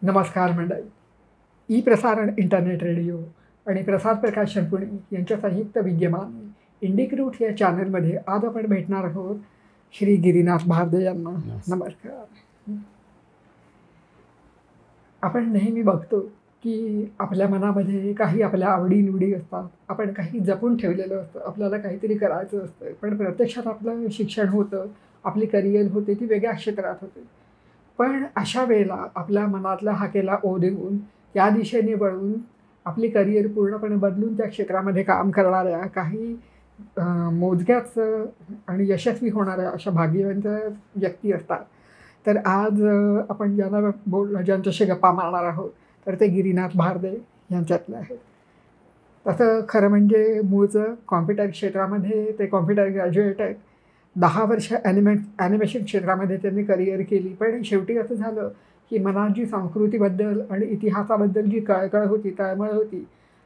नमस्कार मंडळी. ई प्रसारण इंटरनेट रेडिओ आणि प्रसार प्रकाशन पुणे यांच्या संयुक्त विद्यमाने इंडिक्रूट या चॅनलमध्ये आज आपण भेटणार आहोत श्री गिरीनाथ भारदे यांना. नमस्कार. आपण नेहमी बघतो की आपल्या मनामध्ये काही आपल्या आवडीनिवडी असतात, आपण काही जपून ठेवलेलं असतं, आपल्याला काहीतरी करायचं असतं, पण प्रत्यक्षात आपलं शिक्षण होतं, आपली करिअर होते ती वेगळ्या क्षेत्रात होते. पण अशा वेळेला आपल्या मनातला हाकेला ओ देऊन त्या दिशेने वळून आपली करिअर पूर्णपणे बदलून त्या क्षेत्रामध्ये काम करणाऱ्या काही मोजक्याच आणि यशस्वी होणाऱ्या अशा भाग्यवंत व्यक्ती असतात. तर आज आपण ज्यांच्याशी गप्पा मारणार आहोत तर ते गिरीनाथ भारदे यांच्यातले आहेत. तसं खरं म्हणजे मूळचं कॉम्प्युटर क्षेत्रामध्ये ते कॉम्प्युटर ग्रॅज्युएट आहेत. 10 वर्ष ॲनिमेशन क्षेत्रामध्ये त्यांनी करिअर केली. पण शेवटी असं झालं की मनात जी संस्कृतीबद्दल आणि इतिहासाबद्दल जी कळकळ होती, तळमळ होती,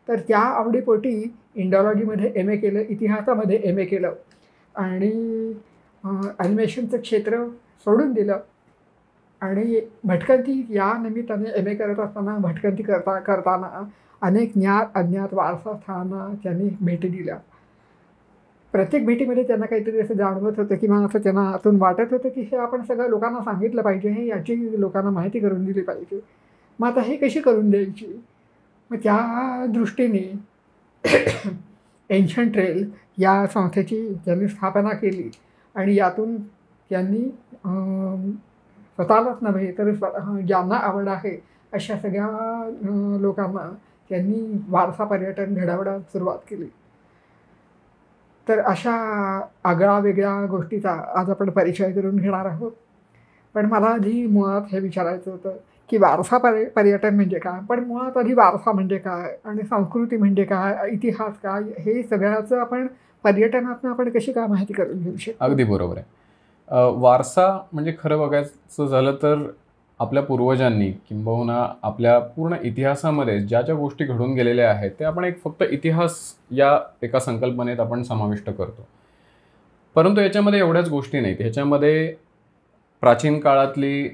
तर त्या आवडीपोटी इंडॉलॉजीमध्ये MA केलं, इतिहासामध्ये MA केलं आणि ॲनिमेशनचं क्षेत्र सोडून दिलं. आणि भटकंती या निमित्ताने MA करत असताना भटकंती करताना अनेक ज्ञात अज्ञात वारसास्थांना त्यांनी भेटी दिल्या. प्रत्येक भेटीमध्ये त्यांना काहीतरी असं जाणवत होतं किंवा असं त्यांना आतून वाटत होतं की हे आपण सगळं लोकांना सांगितलं पाहिजे, हे याची लोकांना माहिती करून दिली पाहिजे. मग आता हे कशी करून द्यायची? मग त्या दृष्टीने एन्शंट ट्रेल या संस्थेची त्यांनी स्थापना केली आणि यातून त्यांनी स्वतःलाच नव्हे तर ज्यांना आवड आहे अशा सगळ्या लोकांना त्यांनी वारसा पर्यटन घडवण्यास सुरुवात केली. तर अशा आगळा वेगळ्या गोष्टीचा आज आपण परिचय करून घेणार आहोत. पण मला आधी मुळात हे विचारायचं होतं की वारसा पर्यटन म्हणजे काय, पण मुळात आधी वारसा म्हणजे काय आणि संस्कृती म्हणजे काय, इतिहास काय, हे सगळ्याचं आपण पर्यटनातून आपण कशी काय माहिती करून घेऊ शकतो. अगदी बरोबर आहे. वारसा म्हणजे खरं बघायचं झालं तर आपल्या पूर्वजांनी किंबहुना आपल्या पूर्ण इतिहासामध्ये ज्या ज्या गोष्टी घडून गेलेल्या आहेत ते आपण एक फक्त इतिहास या एका संकल्पनेत आपण समाविष्ट करतो. परंतु याच्यामध्ये एवढ्याच गोष्टी नाहीत. ह्याच्यामध्ये प्राचीन काळातली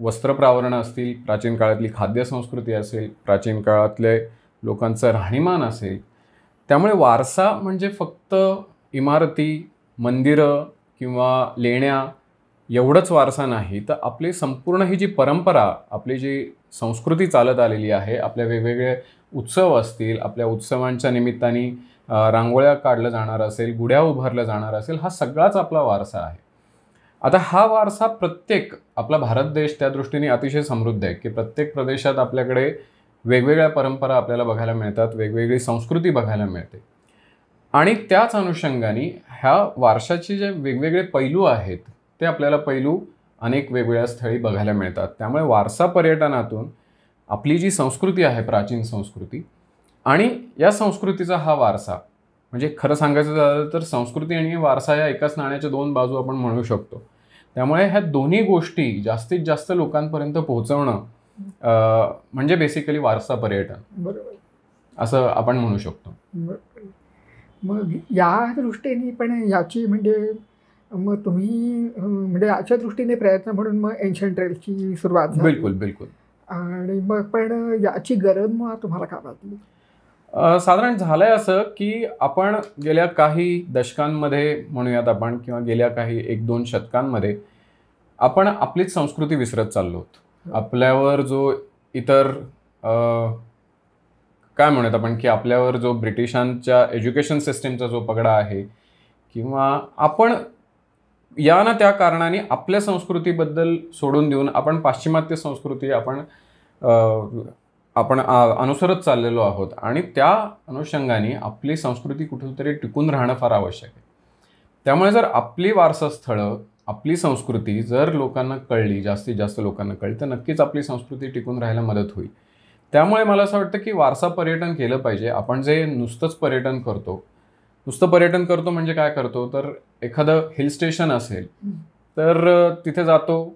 वस्त्रप्रावरणं असतील, प्राचीन काळातली खाद्यसंस्कृती असेल, प्राचीन काळातले लोकांचं राहणीमान असेल. त्यामुळे वारसा म्हणजे फक्त इमारती, मंदिरं किंवा लेण्या एवढंच वारसा नाही, तर आपली संपूर्ण ही जी परंपरा, आपली जी संस्कृती चालत आलेली आहे, आपल्या वेगवेगळे उत्सव असतील, आपल्या उत्सवांच्या निमित्ताने रांगोळ्या काढलं जाणार असेल, गुढ्या उभारल्या जाणार असेल, हा सगळाच आपला वारसा आहे. आता हा वारसा आपला भारत देश त्या दृष्टीने अतिशय समृद्ध आहे की प्रत्येक प्रदेशात आपल्याकडे वेगवेगळ्या परंपरा आपल्याला बघायला मिळतात, वेगवेगळी संस्कृती बघायला मिळते. आणि त्याच अनुषंगाने ह्या वारशाचे जे वेगवेगळे पैलू आहेत ते आपल्याला पैलू अनेक वेगवेगळ्या स्थळी बघायला मिळतात. त्यामुळे वारसा पर्यटनातून आपली जी संस्कृती आहे, प्राचीन संस्कृती, आणि या संस्कृतीचा हा वारसा, म्हणजे खरं सांगायचं झालं तर संस्कृती आणि वारसा या एकाच नाण्याच्या 2 बाजू आपण म्हणू शकतो. त्यामुळे ह्या दोन्ही गोष्टी जास्तीत जास्त लोकांपर्यंत पोहोचवणं म्हणजे बेसिकली वारसा पर्यटन, बरोबर, असं आपण म्हणू शकतो. मग या दृष्टीने पण याची म्हणजे मग तुम्ही म्हणजे याच्या दृष्टीने प्रयत्न म्हणून मग एन्शंट ट्रेलची सुरुवात झाली. बिलकुल बिलकुल. आणि मग पण याची गरज मग तुम्हाला का वाटली? साधारण झालंय असं की आपण गेल्या काही दशकांमध्ये म्हणूयात आपण, किंवा गेल्या काही 1-2 शतकांमध्ये आपण आपलीच संस्कृती विसरत चाललो आहोत. आपल्यावर जो इतर काय म्हणूयात आपण की आपल्यावर जो ब्रिटिशांच्या एज्युकेशन सिस्टीमचा जो पगडा आहे, किंवा आपण या ना त्या कारणाने आपल्या संस्कृतीबद्दल सोडून देऊन आपण पाश्चिमात्य संस्कृती आपण अनुसरत चाललेलो आहोत. आणि त्या अनुषंगाने आपली संस्कृती कुठेतरी टिकून राहणं फार आवश्यक आहे. त्यामुळे जर आपली वारसास्थळं, आपली संस्कृती जर लोकांना कळली, जास्तीत जास्त लोकांना कळली, तर नक्कीच आपली संस्कृती टिकून राहायला मदत होईल. त्यामुळे मला असं वाटतं की वारसा पर्यटन केलं पाहिजे. आपण जे नुसतं पर्यटन करतो म्हणजे काय करतो, तर एखादं हिल स्टेशन असेल तर तिथे जातो,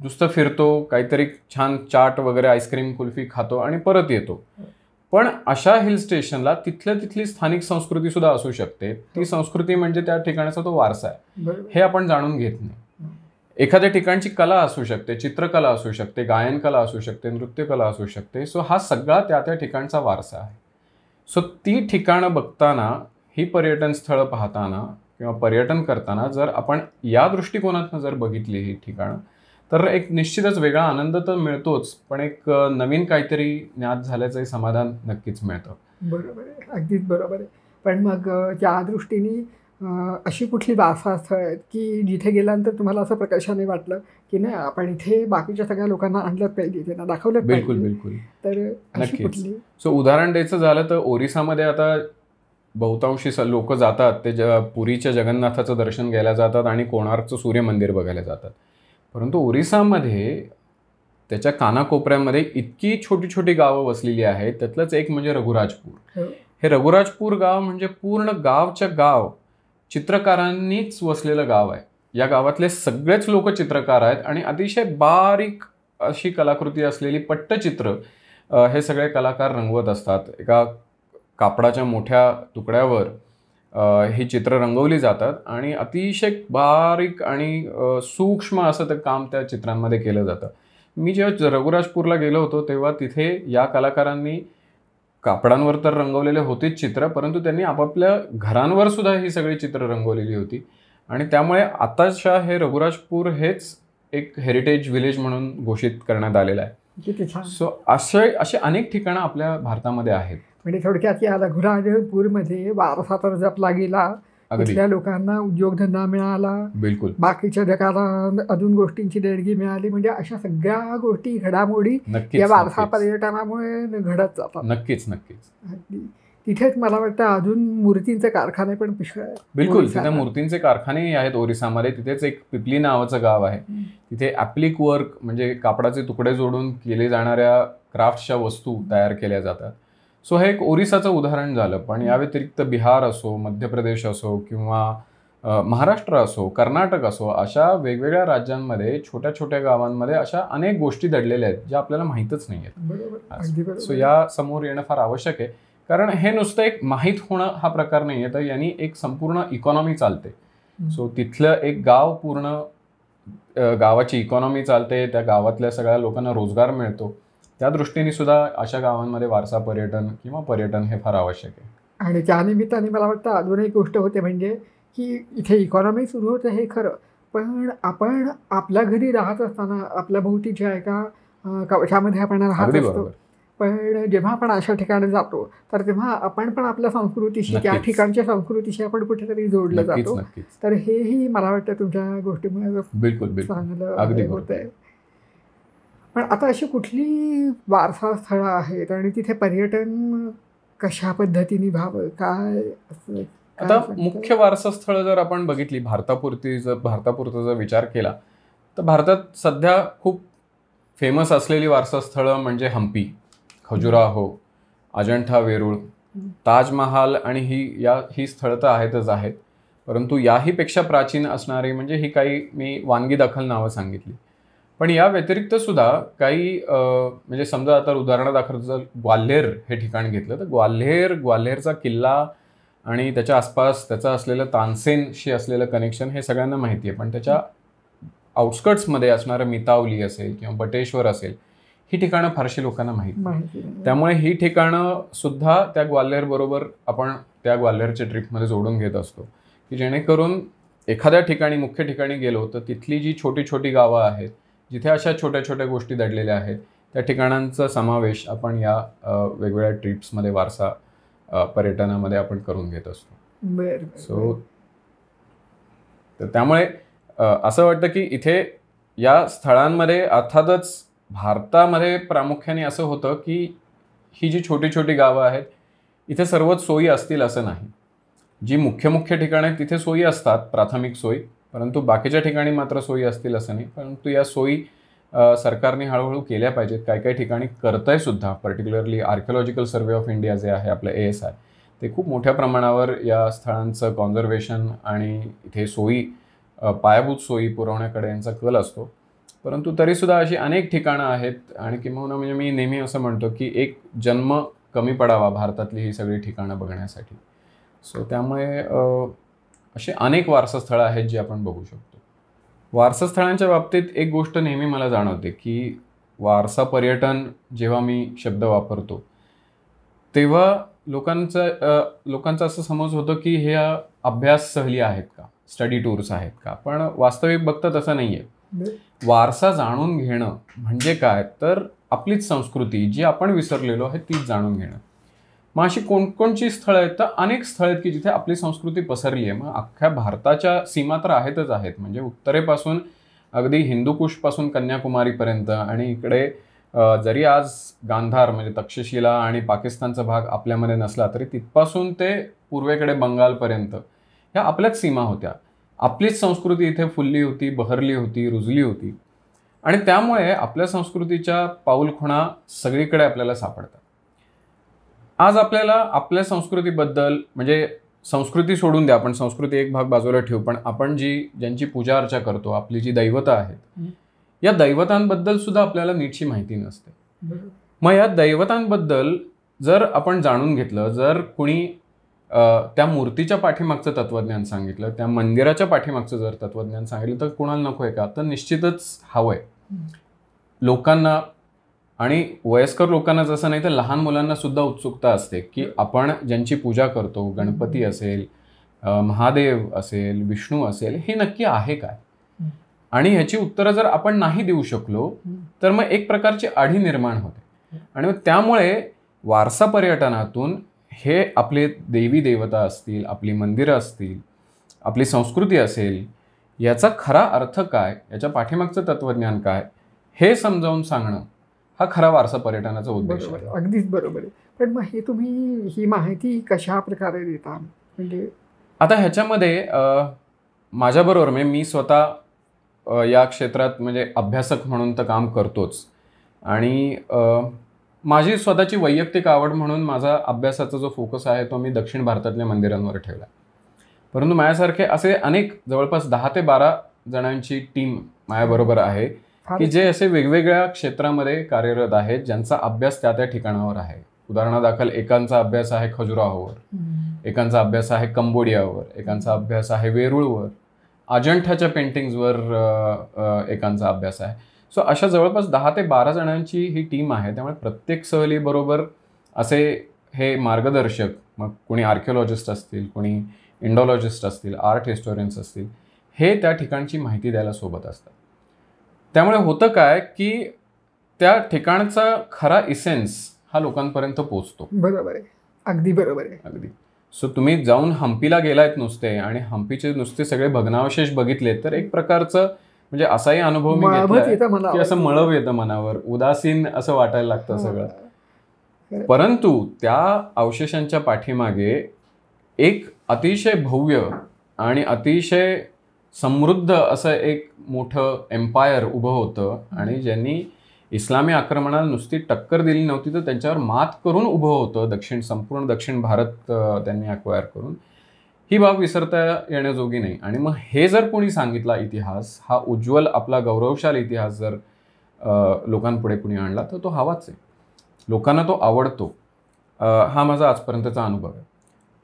नुसतं फिरतो, काहीतरी छान चाट वगैरे, आईस्क्रीम, कुल्फी खातो आणि परत येतो. पण अशा हिल स्टेशनला तिथली स्थानिक संस्कृती सुद्धा असू शकते. ती संस्कृती म्हणजे त्या ठिकाणाचा तो वारसा आहे, हे आपण जाणून घेत नाही. एखाद्या ठिकाणची कला असू शकते, चित्रकला असू शकते, गायनकला असू शकते, नृत्यकला असू शकते. सो हा सगळा त्या त्या ठिकाणचा वारसा आहे. सो ती ठिकाणं बघताना, ही पर्यटन स्थळं पाहताना किंवा पर्यटन करताना जर आपण या दृष्टिकोनातनं जर बघितली ही ठिकाणं, तर एक निश्चितच वेगळा आनंद तर मिळतोच, पण एक नवीन काहीतरी ज्ञात झाल्याचंही समाधान नक्कीच मिळतं. बरोबर आहे, अगदीच बरोबर आहे. पण मग त्या दृष्टीने अशी कुठली वारसा स्थळ आहेत की जिथे गेल्यानंतर तुम्हाला असं प्रकर्षाने वाटलं की नाही आपण इथे बाकीच्या सगळ्या लोकांना आणलंच पाहिजे, त्यांना दाखवलंच बिलकुल, पाहिजे, बिलकुल. तर अशी नक्कीच. कुठली? सो उदाहरण द्यायचं झालं तर ओरिसामध्ये आता बहुतांशी लोक जातात ते पुरीच्या जगन्नाथाचं दर्शन घ्यायला जातात आणि कोणार्कचं सूर्यमंदिर बघायला जातात. परंतु ओरिसामध्ये त्याच्या कानाकोपऱ्यामध्ये इतकी छोटी छोटी गावं वसलेली आहेत. त्यातलंच एक म्हणजे रघुराजपूर. हो. हे रघुराजपूर गाव म्हणजे पूर्ण गावच्या गाव चित्रकारांनीच वसलेलं गाव आहे. या गावातले सगळेच लोक चित्रकार आहेत आणि अतिशय बारीक अशी कलाकृती असलेली पट्टचित्र हे सगळे कलाकार रंगवत असतात. एका कापडाच्या मोठ्या तुकड्यावर ही चित्र रंगवली जातात आणि अतिशय बारीक आणि सूक्ष्म असं ते काम त्या चित्रांमध्ये केलं जातं. मी जेव्हा रघुराजपूरला गेलो होतो तेव्हा तिथे या कलाकारांनी कापडांवर तर रंगवलेले होतेच चित्र, परंतु त्यांनी आपापल्या घरांवर सुद्धा ही सगळी चित्र रंगवलेली होती आणि त्यामुळे आताशा हे रघुराजपूर हेच एक हेरिटेज विलेज म्हणून घोषित करण्यात आलेलं आहे. किती छान. सो असे अनेक ठिकाणं आपल्या भारतामध्ये आहेत. म्हणजे थोडक्यात या रघुराजपूरमध्ये वारसा तर जपला गेला, अगदी. इथल्या लोकांना उद्योगधंदा मिळाला, बिलकुल. बाकीच्या जगाला अजून गोष्टींची देणगी मिळाली, म्हणजे अशा सगळ्या गोष्टी घडामोडी नक्कीच, या वारसा नक्कीच. पर्यटनामुळे घडत जातात. नक्कीच, नक्कीच. अगदी. तिथेच मला वाटतं अजून मूर्तींचे कारखाने पण पुष्कळ आहेत. बिलकुल. तिथे ओरिसाला. मूर्तींचे कारखानेही आहेत ओरिसामध्ये. तिथेच एक पिपली नावाचं गाव आहे. तिथे ॲप्लिक वर्क म्हणजे कापडाचे तुकडे जोडून केले जाणाऱ्या क्राफ्ट्सच्या वस्तू तयार केल्या जातात. सो हे एक ओरिसाचं उदाहरण झालं. पण या व्यतिरिक्त बिहार असो, मध्य प्रदेश असो किंवा महाराष्ट्र असो, कर्नाटक असो, अशा वेगवेगळ्या राज्यांमध्ये छोट्या छोट्या गावांमध्ये अशा अनेक गोष्टी दडलेल्या आहेत ज्या आपल्याला माहीतच नाही आहेत. बरोबर, अगदी सो बरोबर. या समोर येणं फार आवश्यक आहे. कारण हे नुसतं एक माहीत होणं हा प्रकार नाही आहे, तर यांनी एक संपूर्ण इकॉनॉमी चालते. सो तिथलं एक गाव पूर्ण गावाची इकॉनॉमी चालते, त्या गावातल्या सगळ्या लोकांना रोजगार मिळतो. त्या दृष्टीने सुद्धा अशा गावांमध्ये वारसा पर्यटन किंवा पर्यटन हे फार आवश्यक आहे. आणि त्यानिमित्ताने मला वाटतं अजून एक गोष्ट होते, म्हणजे की इथे इकॉनॉमी सुरू होतं हे खरं, पण आपण आपल्या घरी राहत असताना आपल्या भोवतीच्या एका कवचामध्ये आपण राहत अगदी असतो. बरोबर. पण जेव्हा आपण अशा ठिकाणी जातो तर तेव्हा आपण पण आपल्या संस्कृतीशी, त्या नक्कीच. ठिकाणच्या संस्कृतीशी आपण कुठेतरी जोडलं नक्कीच, जातो. नक्कीच. तर हेही मला वाटतं तुमच्या गोष्टीमुळे बिलकुल, बिलकुल. चांगलं अगदी होत बरोबर. आहे. पण आता अशी कुठली वारसा स्थळं आहेत आणि तिथे पर्यटन कशा पद्धतीने व्हावं, काय असं काय आता सांगता? मुख्य वारसा स्थळं जर आपण बघितली भारतापुरता जर विचार केला तर भारतात सध्या खूप फेमस असलेली वारसा स्थळं म्हणजे हम्पी, खजुराहो, अजंठा वेरूळ, ताजमहाल आणि ही स्थळं तर आहेतच आहेत. परंतु याहीपेक्षा प्राचीन असणारी म्हणजे ही काही मी वानगी दाखल नावं सांगितली. पण या व्यतिरिक्त सुद्धा काही म्हणजे समजा आता उदाहरणादाखल जर ग्वाल्हेर हे ठिकाण घेतलं तर ग्वाल्हेरचा किल्ला आणि त्याच्या आसपास त्याचं असलेलं तानसेनशी असलेलं कनेक्शन हे सगळ्यांना माहिती आहे. पण त्याच्या आउटस्कर्ट्समध्ये असणारं मितावली असेल किंवा बटेश्वर असेल, ही ठिकाणं फारशी लोकांना माहिती नाही. माहिती नाही. त्यामुळे ही ठिकाणं सुद्धा त्या ग्वाल्हेरबरोबर आपण त्या ग्वाल्हेरच्या ट्रिपमध्ये जोडून घेत असतो, की जेणेकरून एखाद्या ठिकाणी मुख्य ठिकाणी गेलो तर तिथली जी छोटी छोटी गावं आहेत जिथे अशा छोट्या छोट्या गोष्टी दडलेल्या आहेत त्या ठिकाणांचा समावेश आपण या वेगवेगळ्या ट्रिप्समध्ये वारसा पर्यटनामध्ये आपण करून घेत असतो. बरं, सो तर त्यामुळे असं वाटतं की इथे या स्थळांमध्ये अर्थातच भारतामध्ये प्रामुख्याने असं होतं की ही जी छोटी छोटी गावं आहेत इथे सर्वच सोयी असतील असं नाही. जी मुख्य ठिकाणं आहेत तिथे सोयी असतात, प्राथमिक सोयी, परंतु बाकीच्या ठिकाणी मात्र सोयी असतील असं नाही. परंतु या सोयी सरकारने हळूहळू केल्या पाहिजेत. काही ठिकाणी करतंय सुद्धा. Particularly archaeological survey of India जे आहे आपलं ASI, ते खूप मोठ्या प्रमाणावर या स्थळांचं कॉन्झर्वेशन आणि इथे सोयी पायाभूत सोयी पुरवण्याकडे यांचा कल असतो. परंतु तरीसुद्धा अशी अनेक ठिकाणं आहेत आणि किंबहुना म्हणजे मी नेहमी असं म्हणतो की एक जन्म कमी पडावा भारतातली ही सगळी ठिकाणं बघण्यासाठी. सो त्यामुळे अशी अनेक वारसा स्थळं आहेत जी आपण बघू शकतो. वारसास्थळांच्या बाबतीत एक गोष्ट नेहमी मला जाणवते की वारसा पर्यटन जेव्हा मी शब्द वापरतो तेव्हा लोकांचा असं समज होतं की हे अभ्यास सहली आहेत का, स्टडी टूर्स आहेत का, पण वास्तविक बघता तसं नाही आहे. वारसा जाणून घेणं म्हणजे काय, तर आपलीच संस्कृती जी आपण विसरलेलो आहे तीच जाणून घेणं. मग अशी कोणकोणची स्थळं आहेत, तर अनेक स्थळं आहेत की जिथे आपली संस्कृती पसरली आहे. मग अख्ख्या भारताच्या सीमा तर आहेतच आहेत, म्हणजे उत्तरेपासून अगदी हिंदुकुशपासून कन्याकुमारीपर्यंत, आणि इकडे जरी आज गांधार म्हणजे तक्षशिला आणि पाकिस्तानचा भाग आपल्यामध्ये नसला तरी तिथपासून ते पूर्वेकडे बंगालपर्यंत ह्या आपल्याच सीमा होत्या. आपलीच संस्कृती इथे फुलली होती, बहरली होती, रुजली होती, आणि त्यामुळे आपल्या संस्कृतीच्या पाऊलखुणा सगळीकडे आपल्याला सापडतात. आज आपल्याला आपल्या संस्कृतीबद्दल, म्हणजे संस्कृती सोडून द्या, आपण संस्कृती एक भाग बाजूला ठेवू, पण आपण ज्यांची पूजा अर्चा करतो, आपली जी दैवतं आहेत, या दैवतांबद्दल सुद्धा आपल्याला नीटशी माहिती नसते. मग या दैवतांबद्दल जर आपण जाणून घेतलं, जर कुणी त्या मूर्तीच्या पाठीमागचं तत्वज्ञान सांगितलं, त्या मंदिराच्या पाठीमागचं जर तत्वज्ञान सांगितलं, तर कुणाला नको आहे का? तर निश्चितच हवंय लोकांना. आणि वयस्कर लोकांना जसं नाही तर लहान मुलांना सुद्धा उत्सुकता असते की आपण ज्यांची पूजा करतो, गणपती असेल, महादेव असेल, विष्णू असेल, हे नक्की आहे काय? आणि ह्याची उत्तरं जर आपण नाही देऊ शकलो तर मग एक प्रकारची आढी निर्माण होते. आणि मग त्यामुळे वारसा पर्यटनातून हे आपले देवी देवता असतील, आपली मंदिरं असतील, आपली संस्कृती असेल, याचा खरा अर्थ काय, याच्या पाठीमागचं तत्वज्ञान काय, हे समजावून सांगणं हा खरा वारसा पर्यटनाचा उद्देश आहे. अगदीच बरोबर आहे. पण मग हे तुम्ही ही माहिती कशा प्रकारे देता? म्हणजे आता ह्याच्यामध्ये माझ्याबरोबर म्हणजे मी स्वतः या क्षेत्रात म्हणजे अभ्यासक म्हणून तर काम करतोच, आणि माझी स्वतःची वैयक्तिक आवड म्हणून माझा अभ्यासाचा जो फोकस आहे तो मी दक्षिण भारतातल्या मंदिरांवर ठेवला. परंतु माझ्यासारखे असे अनेक जवळपास 10 ते 12 जणांची टीम माझ्याबरोबर आहे की जे असे वेगवेगळ्या क्षेत्रामध्ये कार्यरत आहेत, ज्यांचा अभ्यास त्या ठिकाणावर आहे. उदाहरणादाखल एकांचा अभ्यास आहे खजुराहोवर, एकांचा अभ्यास आहे कंबोडियावर, एकांचा अभ्यास आहे वेरूळवर, अजंठाच्या पेंटिंग्सवर एकांचा अभ्यास आहे. सो अशा जवळपास 10 ते 12 जणांची ही टीम आहे. त्यामुळे प्रत्येक सहलीबरोबर असे हे मार्गदर्शक, मग कोणी आर्किओलॉजिस्ट असतील, कोणी इंडॉलॉजिस्ट असतील, आर्ट हिस्टोरियन्स असतील, हे त्या ठिकाणची माहिती द्यायला सोबत असतात. त्यामुळे होतं काय की त्या ठिकाणचा खरा इसेन्स हा लोकांपर्यंत पोचतो. बरोबर आहे, अगदी बरोबर आहे, अगदी. सो तुम्ही जाऊन हम्पीला गेलायत नुसते आणि हम्पीचे नुसते सगळे भग्नावशेष बघितले तर एक प्रकारचं म्हणजे असाही अनुभव मी घेतला की असं मळव येतं मनावर, उदासीन असं वाटायला लागतं सगळं. परंतु त्या अवशेषांच्या पाठीमागे एक अतिशय भव्य आणि अतिशय समृद्ध असं एक मोठं एम्पायर उभं होतं, आणि ज्यांनी इस्लामी आक्रमणाला नुसती टक्कर दिली नव्हती तर त्यांच्यावर मात करून उभं होतं. संपूर्ण दक्षिण भारत त्यांनी अक्वायर करून. ही बाब विसरता येण्याजोगी नाही. आणि मग हे जर कोणी सांगितला इतिहास, हा उज्ज्वल आपला गौरवशाली इतिहास जर लोकांपुढे कुणी आणला तर तो हवाच आहे, लोकांना तो आवडतो. हा माझा आजपर्यंतचा अनुभव आहे.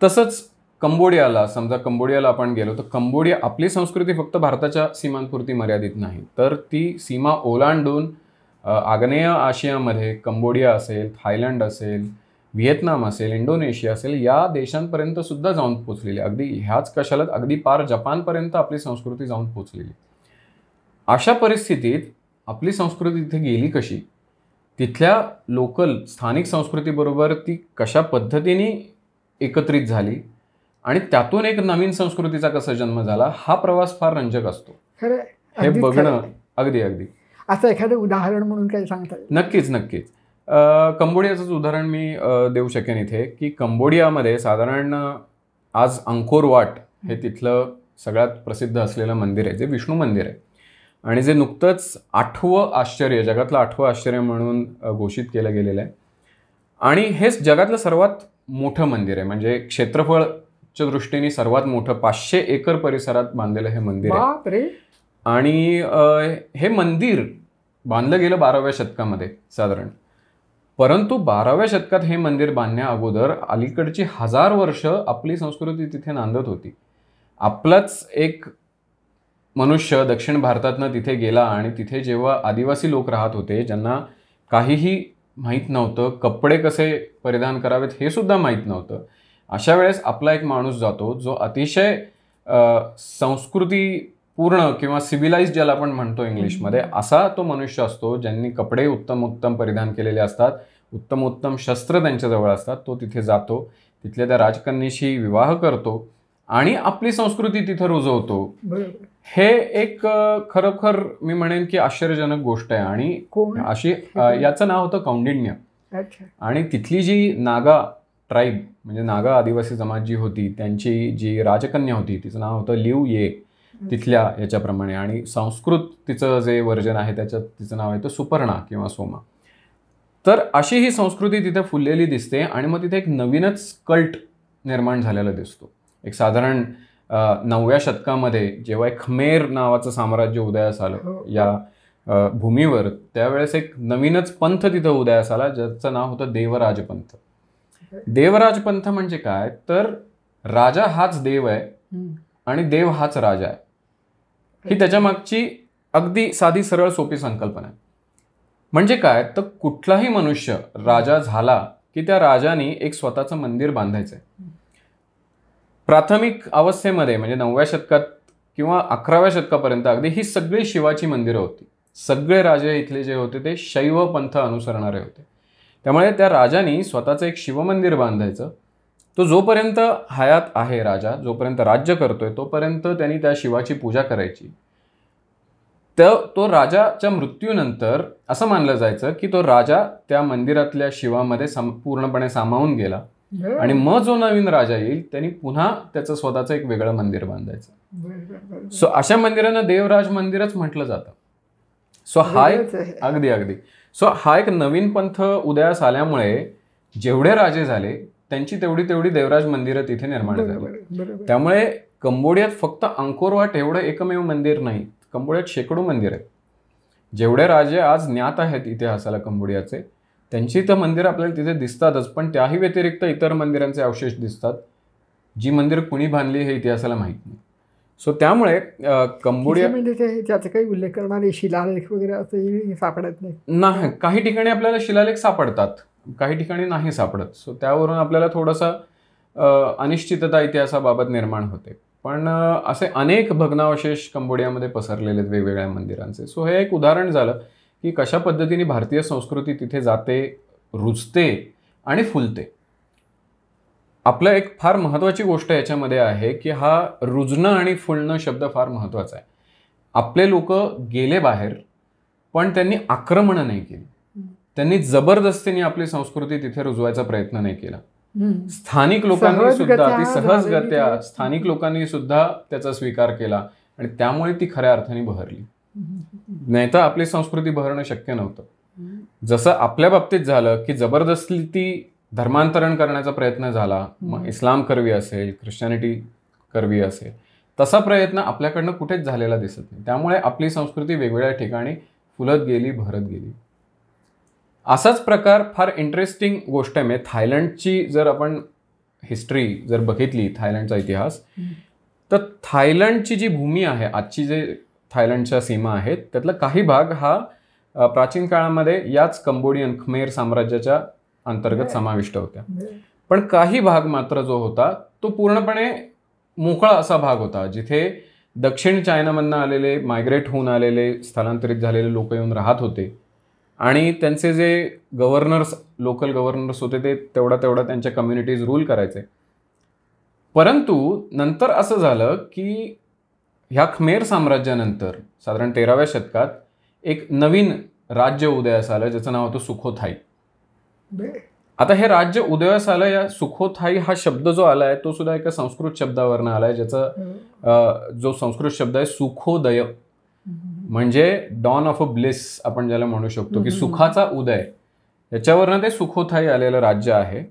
तसंच कंबोडियाला आपण गेलो तर कंबोडिया, आपली संस्कृती फक्त भारताच्या सीमांपुरती मर्यादित नाही, तर ती सीमा ओलांडून आग्नेय आशियामध्ये कंबोडिया असेल, थायलंड असेल, व्हिएतनाम असेल, इंडोनेशिया असेल, या देशांपर्यंत सुद्धा जाऊन पोचलेली. अगदी ह्याच कशाला, अगदी पार जपानपर्यंत आपली संस्कृती जाऊन पोचलेली. अशा परिस्थितीत आपली संस्कृती तिथे गेली कशी, तिथल्या लोकल स्थानिक संस्कृतीबरोबर ती कशा पद्धतीने एकत्रित झाली, आणि त्यातून एक नवीन संस्कृतीचा कसा जन्म झाला, हा प्रवास फार रंजक असतो. हे बघणं अगदी अगदी. असं एखादं उदाहरण म्हणून काही सांगता येईल? नक्कीच. कंबोडियाचंच उदाहरण मी देऊ शकेन इथे, की कंबोडियामध्ये साधारण आज अंकोर वाट हे तिथलं सगळ्यात प्रसिद्ध असलेलं मंदिर आहे, जे विष्णू मंदिर आहे, आणि जे नुकतंच 8वं आश्चर्य, जगातलं 8वं आश्चर्य म्हणून घोषित केलं गेलेलं आहे. आणि हेच जगातलं सर्वात मोठं मंदिर आहे, म्हणजे क्षेत्रफळच्या दृष्टीने सर्वात मोठं 500 एकर परिसरात बांधलेलं हे मंदिर आहे. आणि हे मंदिर बांधलं गेलं 12व्या शतकामध्ये साधारण. परंतु 12व्या शतकात हे मंदिर बांधण्या अगोदर अलीकडची 1000 वर्ष आपली संस्कृती तिथे नांदत होती. आपलाच एक मनुष्य दक्षिण भारतातनं तिथे गेला आणि तिथे जेव्हा आदिवासी लोक राहत होते, ज्यांना काहीही माहीत नव्हतं, कपडे कसे परिधान करावेत हे सुद्धा माहीत नव्हतं, अशा वेळेस आपला एक माणूस जातो जो अतिशय संस्कृतीपूर्ण किंवा सिव्हिलाइज ज्याला आपण म्हणतो इंग्लिशमध्ये, असा तो मनुष्य असतो ज्यांनी कपडे उत्तम उत्तम परिधान केलेले असतात, उत्तम उत्तम शस्त्र त्यांच्याजवळ असतात. तो तिथे जातो, तिथल्या त्या राजकन्येशी विवाह करतो आणि आपली संस्कृती तिथे रुजवतो. हे एक खरोखर मी म्हणेन की आश्चर्यजनक गोष्ट आहे. आणि अशी याचं नाव होतं कौंडिण्य. आणि तिथली जी नागा ट्राईब म्हणजे नागा आदिवासी जमात जी होती, त्यांची जी राजकन्या होती तिचं नाव होतं लिव ये, तिथल्या याच्याप्रमाणे. आणि संस्कृत तिचं जे वर्जन आहे त्याच्यात तिचं नाव आहे तर सुपर्णा किंवा सोमा. तर अशी ही संस्कृती तिथे फुललेली दिसते. आणि मग तिथे एक नवीनच कल्ट निर्माण झालेला दिसतो. एक साधारण 9व्या शतकामध्ये जेव्हा एक खमेर नावाचं साम्राज्य उदयास आलं या भूमीवर, त्यावेळेस एक नवीनच पंथ तिथं उदयास आला ज्याचं नाव होतं देवराजपंथ. देवराजपंथ म्हणजे काय, तर राजा हाच देव आहे आणि देव हाच राजा आहे, ही त्याच्या मागची अगदी साधी सरळ सोपी संकल्पना आहे. म्हणजे काय, तर कुठलाही मनुष्य राजा झाला की त्या राजाने एक स्वतःचं मंदिर बांधायचंय. प्राथमिक अवस्थेमध्ये म्हणजे 9व्या शतकात किंवा 11व्या शतकापर्यंत अगदी ही सगळी शिवाची मंदिरं होती. सगळे राजे इथले जे होते ते शैव पंथ अनुसरणारे होते. त्यामुळे त्या राजाने स्वतःचं एक शिवमंदिर बांधायचं. तो जोपर्यंत हयात आहे राजा, जोपर्यंत राज्य करतोय तोपर्यंत त्यांनी त्या शिवाची पूजा करायची. तर तो राजाच्या मृत्यूनंतर असं मानलं जायचं की तो राजा त्या मंदिरातल्या शिवामध्ये पूर्णपणे सामावून गेला आणि मग जो नवीन राजा येईल त्यांनी पुन्हा त्याचं स्वतःचं एक वेगळं मंदिर बांधायचं. सो अशा मंदिरांना देवराज मंदिरच म्हटलं जातं. सो हा एक अगदी सो हा एक नवीन पंथ उदयास आल्यामुळे जेवढे राजे झाले त्यांची तेवढी देवराज मंदिरं तिथे निर्माण झाली. त्यामुळे कंबोडियात फक्त अंकोरवाट एवढं एकमेव मंदिर नाही, कंबोडियात शेकडो मंदिर आहेत. जेवढे राजे आज ज्ञात आहेत इतिहासाला कंबोडियाचे, त्यांची तर मंदिरं आपल्याला तिथे दिसतातच, पण त्याही व्यतिरिक्त इतर मंदिरांचे अवशेष दिसतात, जी मंदिर कुणी बांधली हे इतिहासाला माहीत नाही. सो त्यामुळे कंबोडिया म्हणजे त्याचा काही उल्लेख करणारे शिलालेख वगैरे असं सापडत नाही. काही ठिकाणी आपल्याला शिलालेख सापडतात, काही ठिकाणी नाही सापडत. सो त्यावरून आपल्याला थोडासा अनिश्चितता इतिहासाबाबत निर्माण होते. पण असे अनेक भग्नावशेष कंबोडियामध्ये पसरलेले आहेत वेगवेगळ्या मंदिरांचे. सो हे एक उदाहरण झालं की कशा पद्धतीने भारतीय संस्कृती तिथे जाते, रुजते आणि फुलते. आपलं एक फार महत्त्वाची गोष्ट याच्यामध्ये आहे की हा रुजणं आणि फुलणं शब्द फार महत्त्वाचा आहे. आपले लोक गेले बाहेर, पण त्यांनी आक्रमणं नाही केली, त्यांनी जबरदस्तीने आपली संस्कृती तिथे रुजवायचा प्रयत्न नाही केला. स्थानिक लोकांनी सुद्धा ती सहजगत्या स्थानिक लोकांनी सुद्धा त्याचा स्वीकार केला आणि त्यामुळे ती खऱ्या अर्थाने बहरली. नाही तर आपली संस्कृती बहरणं शक्य नव्हतं. जसं आपल्या बाबतीत झालं की जबरदस्ती ती धर्मांतरण करण्याचा प्रयत्न झाला, मग इस्लाम करवी असेल, ख्रिश्चॅनिटी करवी असेल, तसा प्रयत्न आपल्याकडनं कुठेच झालेला दिसत नाही. त्यामुळे आपली संस्कृती वेगवेगळ्या ठिकाणी फुलत गेली, बहरत गेली. असाच प्रकार फार इंटरेस्टिंग गोष्ट आहे. म्हणजे थायलंडची जर आपण हिस्ट्री जर बघितली, थायलंडचा इतिहास, तर थायलंडची जी भूमी आहे, आजची जे थायलंडच्या सीमा आहेत, त्यातला काही भाग हा प्राचीन काळामध्ये याच कंबोडियन खमेर साम्राज्याच्या अंतर्गत समाविष्ट होत्या. पण काही भाग मात्र जो होता तो पूर्णपणे मोकळा असा भाग होता, जिथे दक्षिण चायनामधनं आलेले, मायग्रेट होऊन आलेले, स्थलांतरित झालेले लोक येऊन राहत होते आणि त्यांचे जे गव्हर्नर्स, लोकल गव्हर्नर्स होते ते तेवढा त्यांच्या कम्युनिटीज रूल करायचे. परंतु नंतर असं झालं की ह्या खमेर साम्राज्यानंतर साधारण 13व्या शतकात एक नवीन राज्य उदयास आलं ज्याचं नाव होतं सुखोथाई. आता हे राज्य उदयास आलं, या सुखोथाई हा शब्द जो आला आहे तो सुद्धा एका संस्कृत शब्दावरनं आला आहे, ज्याचा जो संस्कृत शब्द आहे सुखोदय, म्हणजे डॉन ऑफ अ ब्लिस आपण ज्याला म्हणू शकतो की सुखाचा उदय, याच्यावरनं ते सुखोथाई आलेलं राज्य आहे.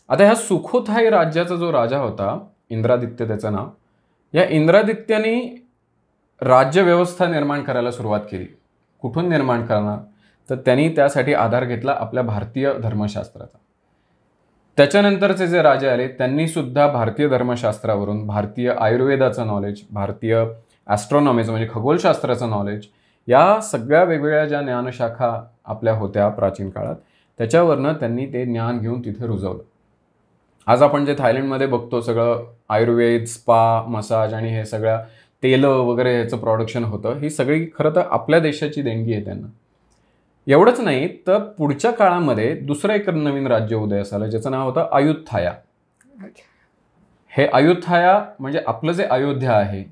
आता ह्या सुखोथाई राज्याचा जो राजा होता, इंद्रादित्य त्याचं नाव, या इंद्रादित्याने राज्यव्यवस्था निर्माण करायला सुरुवात केली. कुठून निर्माण करणार, तर त्यांनी त्यासाठी आधार घेतला आपल्या भारतीय धर्मशास्त्राचा. त्याच्यानंतरचे जे राजे आले त्यांनी सुद्धा भारतीय धर्मशास्त्रावरून, भारतीय आयुर्वेदाचं नॉलेज, भारतीय ॲस्ट्रॉनॉमीचं म्हणजे खगोलशास्त्राचं नॉलेज, या सगळ्या वेगवेगळ्या ज्या ज्ञानशाखा आपल्या होत्या प्राचीन काळात, त्याच्यावरनं त्यांनी ते ज्ञान घेऊन तिथे रुजवलं. आज आपण जे थायलंडमध्ये बघतो सगळं आयुर्वेद, स्पा, मसाज आणि हे सगळ्या तेलं वगैरे ह्याचं प्रोडक्शन होतं, ही सगळी खरं तर आपल्या देशाची देणगी आहे त्यांना. एवढंच नाही तर पुढच्या काळामध्ये दुसरं एक नवीन राज्य उदयास आलं ज्याचं नाव होतं अयुथाया. हे अयुथाया म्हणजे आपलं जे अयोध्या आहे,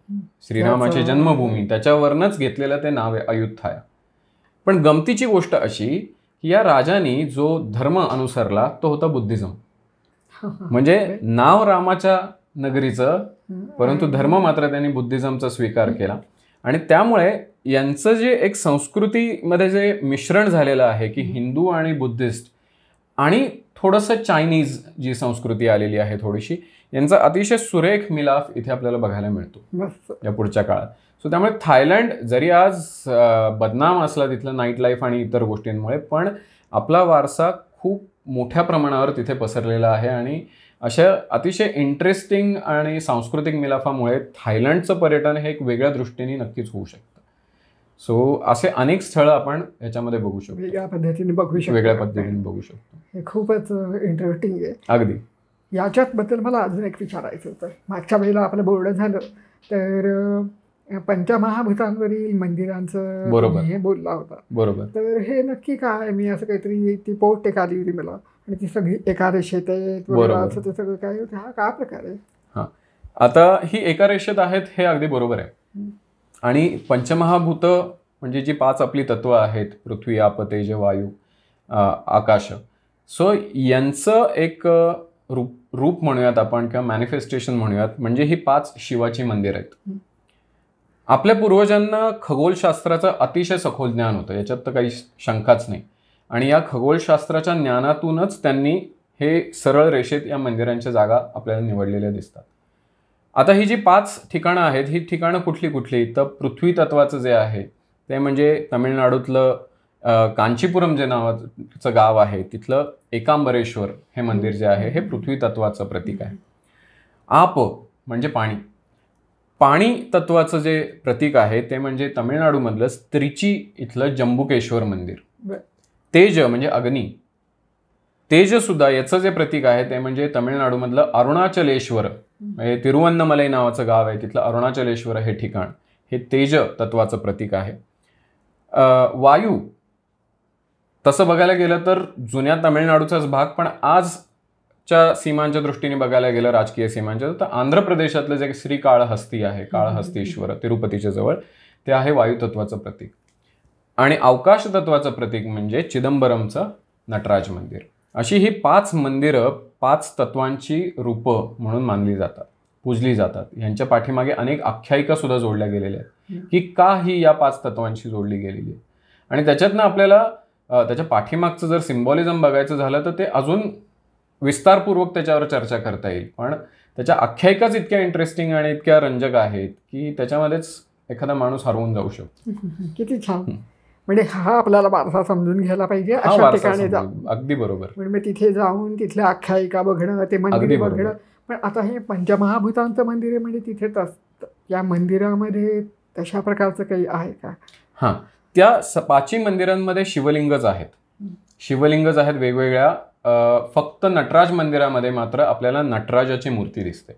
श्रीरामाची जन्मभूमी, त्याच्यावरनंच घेतलेलं ते नाव आहे अयुथाया. पण गमतीची गोष्ट अशी की या राजाने जो धर्म अनुसरला तो होता बुद्धिझम. म्हणजे नाव रामाच्या नगरीचं, परंतु धर्म मात्र त्यांनी बुद्धिझमचा स्वीकार केला. आणि त्यामुळे यांचं जे एक संस्कृतीमध्ये जे मिश्रण झालेलं आहे की हिंदू आणि बुद्धिस्ट आणि थोडंसं चायनीज जी संस्कृती आलेली आहे थोडीशी, यांचा अतिशय सुरेख मिलाफ इथे आपल्याला बघायला मिळतो या पुढच्या काळात. सो त्यामुळे थायलंड जरी आज बदनाम असला तिथलं नाईट लाईफ आणि इतर गोष्टींमुळे, पण आपला वारसा खूप मोठ्या प्रमाणावर तिथे पसरलेला आहे. आणि अशा अतिशय इंटरेस्टिंग आणि सांस्कृतिक मिलाफामुळे थायलंडचं पर्यटन हे एक वेगळ्या दृष्टीने नक्कीच होऊ शकतं. सो असे अनेक स्थळं आपण याच्यामध्ये बघू शकतो, वेगळ्या पद्धतीने बघू शकतो. हे खूपच इंटरेस्टिंग आहे. अगदी याच्याबद्दल मला अजून एक विचारायचं होतं. मागच्या वेळेला आपलं बोलणं झालं तर पंचमहाभूतांवरील मंदिरांचं हे बोलला होता. बरोबर. तर हे नक्की काय? मी असं काहीतरी ती पोट एक आली होती मला, आणि ती सगळी एकादशीत आहेत असं ते सगळं काय होतं, हा काय प्रकार आहे? हां, आता ही एकादशीत आहेत हे अगदी बरोबर आहे. आणि पंचमहाभूत म्हणजे जी 5 आपली तत्व आहेत, पृथ्वी, आप, तेज, वायू, आकाश, सो यांचं एक रूप म्हणूयात आपण किंवा मॅनिफेस्टेशन म्हणूयात, म्हणजे ही 5 शिवाची मंदिर आहेत. आपल्या पूर्वजांना खगोलशास्त्राचं अतिशय सखोल ज्ञान होतं, याच्यात तर काही शंकाच नाही. आणि या खगोलशास्त्राच्या ज्ञानातूनच त्यांनी हे सरळ रेषेत या मंदिरांच्या जागा आपल्याला निवडलेल्या दिसतात. आता ही जी 5 ठिकाणं आहेत, ही ठिकाणं कुठली कुठली? तर पृथ्वी तत्वाचं जे आहे ते म्हणजे तमिळनाडूतलं कांचीपुरम जे नावाचं गाव आहे, तिथलं एकांबरेश्वर हे मंदिर जे आहे हे पृथ्वी तत्वाचं प्रतीक आहे. आप म्हणजे पाणी तत्वाचं जे प्रतीक आहे ते म्हणजे तमिळनाडूमधलं त्रिची इथलं जंबुकेश्वर मंदिर. तेज म्हणजे अग्नी, तेज सुद्धा याचं जे प्रतीक आहे ते म्हणजे तमिळनाडूमधलं अरुणाचलेश्वर, म्हणजे तिरुवन्नमलाई नावाचं गाव आहे, तिथलं अरुणाचलेश्वर हे ठिकाण हे तेज तत्वाचं प्रतीक आहे. वायू तसं बघायला गेलं तर जुन्या तमिळनाडूचाच भाग, पण आजच्या सीमांच्या दृष्टीने बघायला गेलं, राजकीय सीमांच्या, तर आंध्र प्रदेशातलं जे श्रीकाळहस्ती आहे, काळहस्तीश्वर तिरुपतीच्या जवळ, ते आहे वायुतत्वाचं प्रतीक. आणि अवकाश तत्वाचं प्रतीक म्हणजे चिदंबरमचं नटराज मंदिर. अशी ही 5 मंदिरं 5 तत्वांची रूपं म्हणून मानली जातात, पूजली जातात. यांच्या पाठीमागे अनेक आख्यायिका सुद्धा जोडल्या गेलेल्या आहेत की का ही या 5 तत्वांशी जोडली गेलेली आहे. आणि त्याच्यातनं आपल्याला त्याच्या पाठीमागचं जर सिम्बॉलिझम बघायचं झालं तर ते अजून विस्तारपूर्वक त्याच्यावर चर्चा करता येईल. पण त्याच्या आख्यायिकाच इतक्या इंटरेस्टिंग आणि इतक्या रंजक आहेत की त्याच्यामध्येच एखादा माणूस हरवून जाऊ शकतो. किती छान. म्हणजे हा आपल्याला वारसा समजून घ्यायला पाहिजे अशा ठिकाणी जाऊन. अगदी बरोबर. म्हणजे तिथे जाऊन तिथल्या आख्यायिका बघणं, ते मंदिर बघणं. पण आता हे पंचमहाभूतांचं मंदिर आहे, म्हणजे तिथे या मंदिरामध्ये तशा प्रकारचं काही आहे का? हां, त्या 5 मंदिरांमध्ये शिवलिंगच आहेत. शिवलिंगच आहेत वेगवेगळ्या. फक्त नटराज मंदिरामध्ये मात्र आपल्याला नटराजाची मूर्ती दिसते.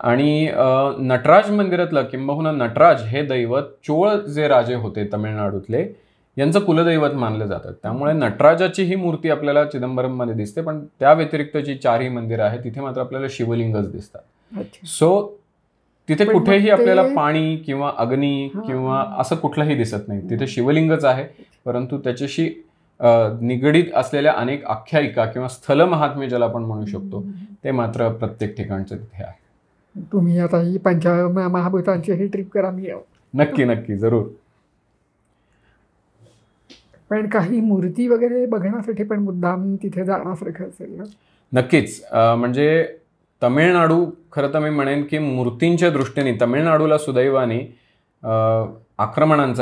आणि नटराज मंदिरातलं किंबहुना नटराज हे दैवत चोळ जे राजे होते तमिळनाडूतले, यांचं कुलदैवत मानलं जातं. त्यामुळे नटराजाची ही मूर्ती आपल्याला चिदंबरममध्ये दिसते. पण त्या व्यतिरिक्त जी 4ही मंदिरं आहेत तिथे मात्र आपल्याला शिवलिंगच दिसतात. सो तिथे कुठेही आपल्याला पाणी किंवा अग्नी किंवा असं कुठलंही दिसत नाही. तिथे शिवलिंगच आहे, परंतु त्याच्याशी निगडीत असलेल्या अनेक आख्यायिका किंवा स्थल महात्म्य ज्याला आपण म्हणू शकतो ते मात्र प्रत्येक ठिकाणचं तिथे आहे. तुम्ही आता ही पंचमहाभूतांची ही ट्रिप करा, मी येऊ. नक्की नक्की, जरूर. पण काही मूर्ती वगैरे बघण्यासाठी पण मुद्दाम तिथे जाण्यासारखं असेल ना? नक्कीच. म्हणजे तमिळनाडू, खरं तर मी म्हणेन की मूर्तींच्या दृष्टीने तमिळनाडूला सुदैवाने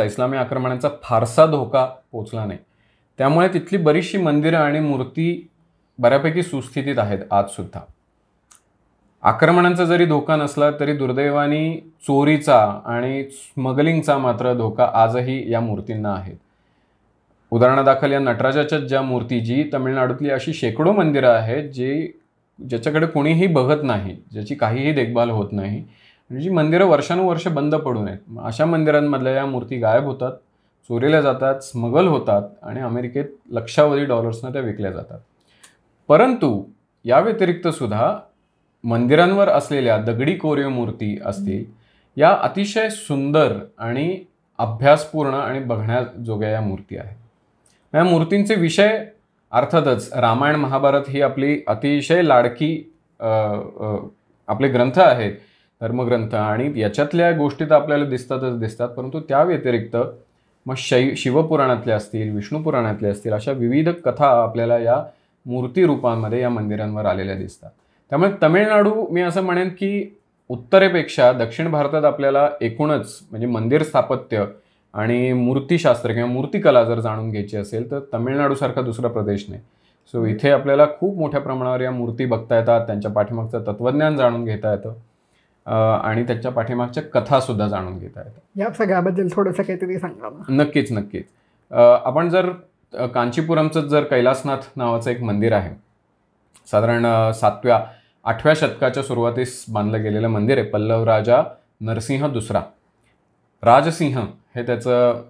इस्लामी आक्रमणांचा फारसा धोका पोचला नाही. त्यामुळे तिथली बरीचशी मंदिरं आणि मूर्ती बऱ्यापैकी सुस्थितीत आहेत आजसुद्धा. आक्रमणांचा जरी धोका नसला तरी दुर्दैवाने चोरीचा आणि स्मगलिंगचा मात्र धोका आजही या मूर्तींना आहे. उदाहरणादाखल या नटराजाच्या ज्या मूर्ती, जी तमिळनाडूतली अशी शेकडो मंदिरं आहेत ज्याच्याकडे कोणीही बघत नाही, ज्याची काहीही देखभाल होत नाही, जी मंदिरं वर्षानुवर्ष बंद पडून आहेत. अशा मंदिरांमधल्या या मूर्ती गायब होतात, चोरीला जातात, स्मगल होतात आणि अमेरिकेत लक्षावधी डॉलर्सनं त्या विकल्या जातात. परंतु या व्यतिरिक्त सुद्धा मंदिरांवर असलेल्या दगडी कोरीव मूर्ती असतील, या अतिशय सुंदर आणि अभ्यासपूर्ण आणि बघण्याजोग्या या मूर्ती आहेत. या मूर्तींचे विषय अर्थातच रामायण महाभारत ही आपली अतिशय लाडकी आपले ग्रंथ आहेत, धर्मग्रंथ, आणि याच्यातल्या गोष्टी तर आपल्याला दिसतात. परंतु त्या व्यतिरिक्त मग शिवपुराणातल्या असतील, विष्णू पुराणातल्या असतील, अशा विविध कथा आपल्याला या मूर्ती रूपांमध्ये या मंदिरांवर आलेल्या दिसतात. त्यामुळे तमिळनाडू, मी असं म्हणेन की उत्तरेपेक्षा दक्षिण भारतात आपल्याला एकूणच म्हणजे मंदिर स्थापत्य आणि मूर्तीशास्त्र किंवा मूर्तिकला जर जाणून घ्यायची असेल तर तमिळनाडूसारखा दुसरा प्रदेश नाही. सो इथे आपल्याला खूप मोठ्या प्रमाणावर या मूर्ती बघता येतात, त्यांच्या पाठीमागचं तत्त्वज्ञान जाणून घेता येतं आणि त्यांच्या पाठीमागच्या कथासुद्धा जाणून घेता येतात. या सगळ्याबद्दल थोडंसं काहीतरी सांगा ना. नक्कीच. आपण जर कांचीपुरमचं जर कैलासनाथ नावाचं एक मंदिर आहे, साधारण 7व्या-8व्या शतकाच्या सुरुवातीस बांधलं गेलेलं मंदिर आहे. पल्लव राजा नरसिंह दुसरा, राजसिंह हे त्याचं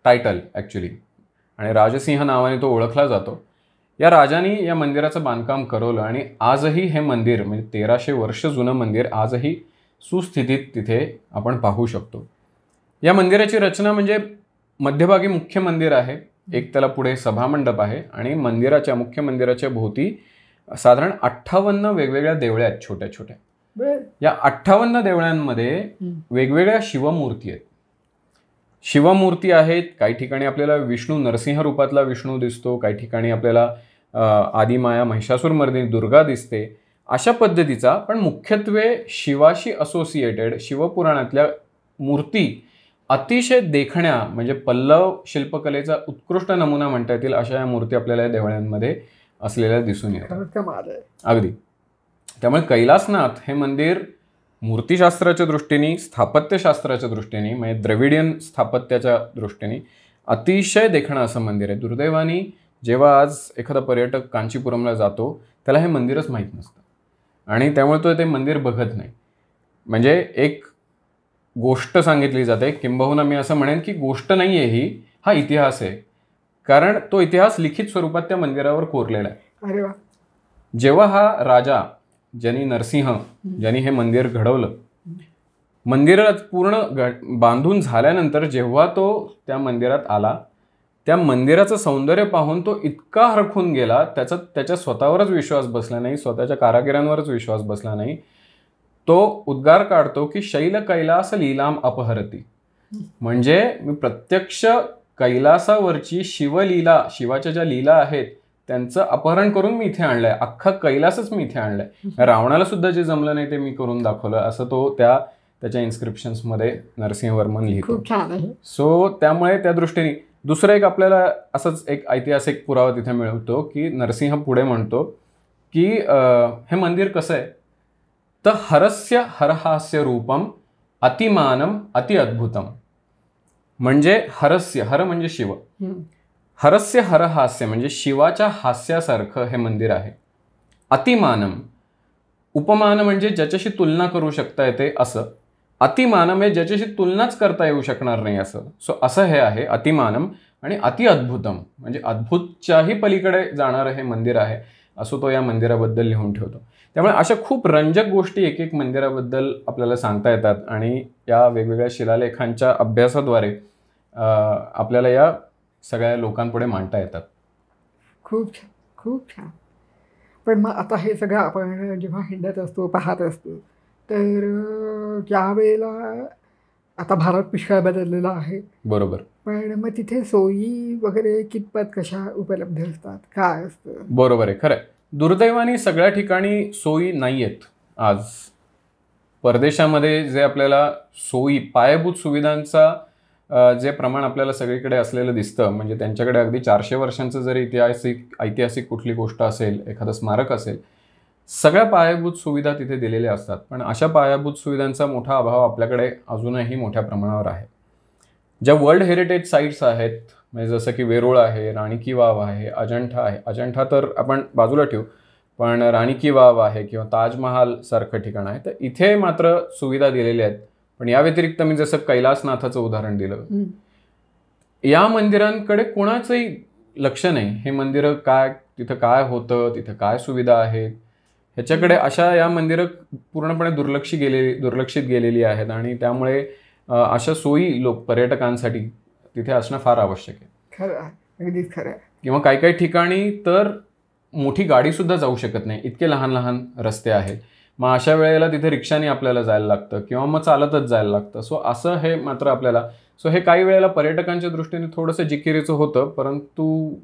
टायटल ॲक्च्युली, आणि राजसिंह नावाने तो ओळखला जातो. या राजाने या मंदिराचं बांधकाम करवलं आणि आजही हे मंदिर म्हणजे 1300 वर्ष जुनं मंदिर आजही सुस्थितीत तिथे आपण पाहू शकतो. या मंदिराची रचना म्हणजे मध्यभागी मुख्य मंदिर आहे, एक त्याला पुढे सभामंडप आहे आणि मुख्य मंदिराच्या भोवती साधारण 58 वेगवेगळ्या देवळ्या आहेत, छोट्या छोट्या. या 58 देवळ्यांमध्ये वेगवेगळ्या शिवमूर्ती आहेत. शिवमूर्ती आहेत, काही ठिकाणी आपल्याला विष्णू नरसिंह रूपातला विष्णू दिसतो, काही ठिकाणी आपल्याला आदिमाया महिषासुरमर्दिनी दुर्गा दिसते. अशा पद्धतीचा पण मुख्यत्वे शिवाशी असोसिएटेड शिवपुराणातल्या मूर्ती अतिशय देखण्या म्हणजे पल्लव शिल्पकलेचा उत्कृष्ट नमुना म्हणता येतील अशा या मूर्ती आपल्याला या देवळ्यांमध्ये असलेल्या दिसून येतात. अगदी. त्यामुळे कैलासनाथ हे मंदिर मूर्तिशास्त्राच्या दृष्टीने, स्थापत्यशास्त्राच्या दृष्टीने म्हणजे द्रविडियन स्थापत्याच्या दृष्टीने अतिशय देखणं असं मंदिर आहे. दुर्दैवाने जेव्हा आज एखादा पर्यटक कांचीपुरमला जातो त्याला हे मंदिरच माहीत नसतं आणि त्यामुळे तो ते मंदिर बघत नाही. म्हणजे एक गोष्ट सांगितली जाते, किंबहुना मी असं म्हणेन की गोष्ट नाही आहे ही, हा इतिहास आहे. कारण तो इतिहास लिखित स्वरूपात त्या मंदिरावर कोरलेला आहे. अरे वा. जेव्हा हा राजा ज्यांनी हे मंदिर घडवलं, मंदिरात पूर्ण बांधून झाल्यानंतर जेव्हा तो त्या मंदिरात आला, त्या मंदिराचं सौंदर्य पाहून तो इतका हरखून गेला, त्याच्या स्वतःवरच विश्वास बसला नाही, स्वतःच्या कारागिरांवरच विश्वास बसला नाही. तो उद्गार काढतो की शैल कैलास लीलाम अपहरती, म्हणजे मी प्रत्यक्ष कैलासावरची शिवलीला, शिवाच्या ज्या लीला आहेत त्यांचं अपहरण करून मी इथे आणलंय, अख्खा कैलासच मी इथे आणलाय. रावणाला सुद्धा जे जमलं नाही ते मी करून दाखवलं, असं तो त्याच्या इन्स्क्रिप्शन्समध्ये नरसिंहवर्मन लिहितो. खूप छान आहे. सो त्यामुळे त्या दृष्टीने दुसरं एक आपल्याला असंच एक ऐतिहासिक पुरावा तिथे मिळतो की नरसिंह पुढे म्हणतो की हे मंदिर कसं आहे तर हरस्य हरहास्य रूपम अतिमानम अति अद्भुतम, म्हणजे हर म्हणजे शिव, हरस्य हरहास्य म्हणजे शिवाच्या हास्यासारखं हे मंदिर आहे. अतिमानम, उपमान म्हणजे ज्याच्याशी तुलना करू शकता येते असं, अतिमानम हे ज्याच्याशी तुलनाच करता येऊ शकणार नाही असं. सो असं हे आहे अतिमानम, आणि अति अद्भुतम म्हणजे अद्भुतच्याही पलीकडे जाणारं हे मंदिर आहे असं तो या मंदिराबद्दल लिहून ठेवतो. त्यामुळे अशा खूप रंजक गोष्टी एक एक मंदिराबद्दल आपल्याला सांगता येतात आणि या वेगवेगळ्या शिलालेखांच्या अभ्यासाद्वारे आपल्याला या सगळ्या लोकांपुढे मांडता येतात. खूप छान, खूप छान. पण मग आता हे सगळं आपण जेव्हा हिंडत असतो, पाहत असतो, तर त्यावेळेला आता भारत पुष्कळ बदललेला आहे. बरोबर. पण मग तिथे सोयी वगैरे कितपत कशा उपलब्ध असतात, काय असतं? बरोबर आहे, खरं आहे. दुर्दैवाने सगळ्या ठिकाणी सोयी नाही आहेत. आज परदेशामध्ये जे आपल्याला सोयी, पायाभूत सुविधांचा जे प्रमाण आपल्याला सगळीकडे असलेलं दिसतं, म्हणजे त्यांच्याकडे अगदी 400 वर्षांचं जरी ऐतिहासिक कुठली गोष्ट असेल, एखादं स्मारक असेल, सगळ्या पायाभूत सुविधा तिथे दिलेल्या असतात, पण अशा पायाभूत सुविधांचा मोठा अभाव आपल्याकडे अजूनही मोठ्या प्रमाणावर आहे. ज्या वर्ल्ड हेरिटेज साईट्स आहेत, म्हणजे जसं की वेरूळ आहे, राणी की वाव आहे, अजंठा आहे. अजंठा तर आपण बाजूला ठेवू, पण राणी की वाव आहे किंवा ताजमहाल सारखं ठिकाण आहे, तर इथे मात्र सुविधा दिलेल्या आहेत. पण या व्यतिरिक्त मी जसं कैलासनाथाचं उदाहरण दिलं, या मंदिरांकडे कोणाचंही लक्ष नाही. हे मंदिरं काय, तिथं काय होतं, तिथं काय सुविधा आहेत, ह्याच्याकडे अशा या मंदिरं पूर्णपणे दुर्लक्षित गेलेली आहेत. आणि त्यामुळे अशा सोयी पर्यटकांसाठी तिथे असणं फार आवश्यक आहे. खरं आहे, अगदीच खरं आहे. किंवा काही काही ठिकाणी तर मोठी गाडी सुद्धा जाऊ शकत नाही, इतके लहान लहान रस्ते आहेत. मग अशा वेळेला तिथे रिक्षाने आपल्याला जायला लागतं किंवा मग चालतच जायला लागतं. सो असं हे मात्र आपल्याला, सो हे काही वेळेला पर्यटकांच्या दृष्टीने थोडंसं जिकिरीचं होतं, परंतु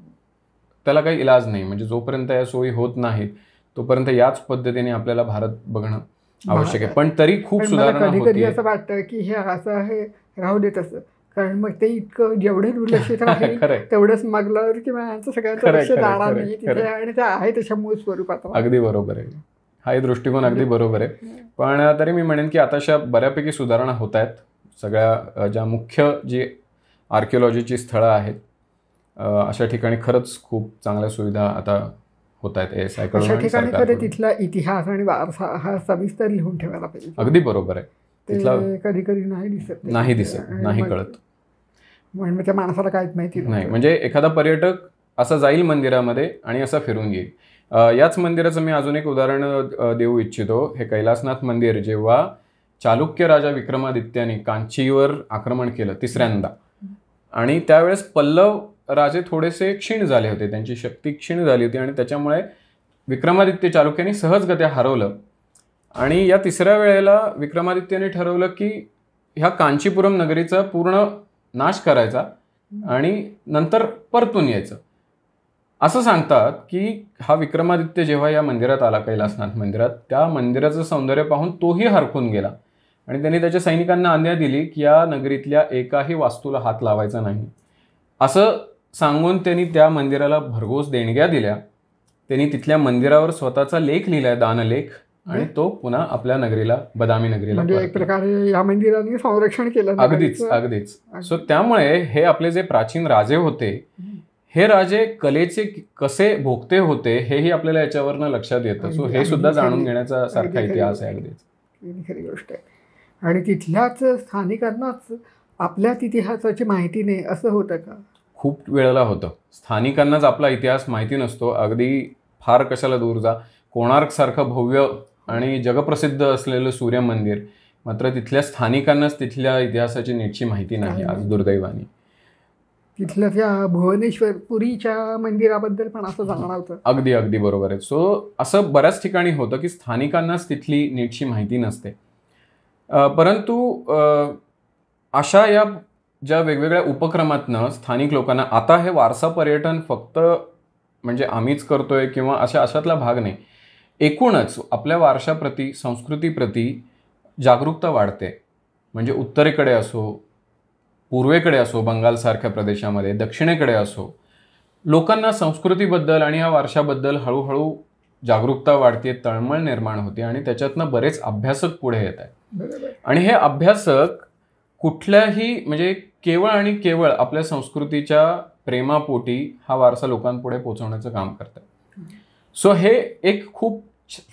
त्याला काही इलाज नाही. म्हणजे जोपर्यंत या सोयी होत नाहीत तोपर्यंत याच पद्धतीने आपल्याला भारत बघणं आवश्यक आहे. पण तरी खूप सुधारणा कधी कधी होते. असं वाटतं की हे असं हे राहू देत असं, कारण मग ते इतकं जेवढे दुर्लक्षित राहील खरंय. तेवढंच स्मगलर किंवा यांचं सगळ्यांचं खरंय, लक्ष खरंय, जाणार खरंय, नाही खरंय. तिथे, आणि ते आहे तशा मूळ स्वरूपात. अगदी बरोबर आहे, हाही दृष्टिकोन अगदी बरोबर आहे. पण तरी मी म्हणेन की आताशा बऱ्यापैकी सुधारणा होत आहेत. सगळ्या ज्या मुख्य जी आर्किओलॉजीची स्थळं आहेत अशा ठिकाणी खरंच खूप चांगल्या सुविधा आता होत आहेत ASI कडून अशा आणि ठिकाणी खरं सरकारकडून. तिथला इतिहास आणि वारसा हा सविस्तर लिहून ठेवायला पाहिजे. अगदी बरोबर आहे. तिथला ते कधी कधी नाही दिसत ते. नाही दिसत, आणि नाही मग- कळत. म्हणजे त्या माणसाला काहीच माहिती नाही, म्हणजे एखादा पर्यटक असा जाईल मंदिरामध्ये आणि असा फिरून येईल. याच मंदिराचं मी अजून एक उदाहरण देऊ इच्छितो. हे कैलासनाथ मंदिर जेव्हा चालुक्य राजा विक्रमादित्याने कांचीवर आक्रमण केलं तिसऱ्यांदा, आणि त्यावेळेस पल्लव राजे थोडेसे क्षीण झाले होते, त्यांची शक्ती क्षीण झाली होती, आणि त्याच्यामुळे विक्रमादित्य चालुक्याने सहजगत्या हरवलं. आणि या तिसऱ्या वेळेला विक्रमादित्याने ठरवलं की ह्या कांचीपुरम नगरीचा पूर्ण नाश करायचा आणि नंतर परतून यायचं. असं सांगतात की हा विक्रमादित्य जेव्हा या मंदिरात आला, कैलासनाथ मंदिरात, त्या मंदिराचं सौंदर्य पाहून तोही हरखून गेला आणि त्यांनी त्याच्या सैनिकांना आज्ञा दिली की या नगरीतल्या एकाही वास्तूला हात लावायचा नाही. असं सांगून त्यांनी त्या मंदिराला भरघोस देणग्या दिल्या. त्यांनी तिथल्या मंदिरावर स्वतःचा लेख लिहिलाय, दानलेख, आणि तो पुन्हा आपल्या नगरीला, बदामी नगरीला म्हणजे एक परतला. प्रकारे या मंदिराने संरक्षण केलं. अगदीच अगदीच. सो त्यामुळे हे आपले जे प्राचीन राजे होते, हे राजे कलेचे कसे भोगते होते हेही आपल्याला याच्यावरनं लक्षात येतं. सो हे सुद्धा जाणून घेण्याचा सारखा इतिहास आहे. अगदीच खरी गोष्ट आहे. आणि तिथल्याच स्थानिकांनाच आपल्याच इतिहासाची माहिती नाही असं होतं का? खूप वेळेला होतं. स्थानिकांनाच आपला इतिहास माहिती नसतो. अगदी फार कशाला दूर जा, कोणार्क सारखं भव्य आणि जगप्रसिद्ध असलेलं सूर्य मंदिर, मात्र तिथल्या स्थानिकांनाच तिथल्या इतिहासाची नीटची माहिती नाही आज दुर्दैवाने. तिथल्या त्या भुवनेश्वर पुरीच्या मंदिराबद्दल पण असं जाणवतं. अगदी अगदी बरोबर आहे. सो असं बऱ्याच ठिकाणी होतं की स्थानिकांनाच तिथली नीटची माहिती नसते. परंतु अशा या ज्या वेगवेगळ्या उपक्रमातनं स्थानिक लोकांना, आता हे वारसा पर्यटन फक्त म्हणजे आम्हीच करतोय किंवा अशातला भाग नाही, एकूणच आपल्या वारशाप्रती, संस्कृतीप्रती जागरूकता वाढते. म्हणजे उत्तरेकडे असो, पूर्वेकडे असो, बंगालसारख्या प्रदेशामध्ये, दक्षिणेकडे असो, लोकांना संस्कृतीबद्दल आणि या वारशाबद्दल हळूहळू जागरूकता वाढते, तळमळ निर्माण होते, आणि त्याच्यातनं बरेच अभ्यासक पुढे येत आहेत. आणि हे अभ्यासक कुठल्याही म्हणजे केवळ आणि केवळ आपल्या संस्कृतीच्या प्रेमापोटी हा वारसा लोकांपुढे पोहोचवण्याचं काम करतात. सो हे एक खूप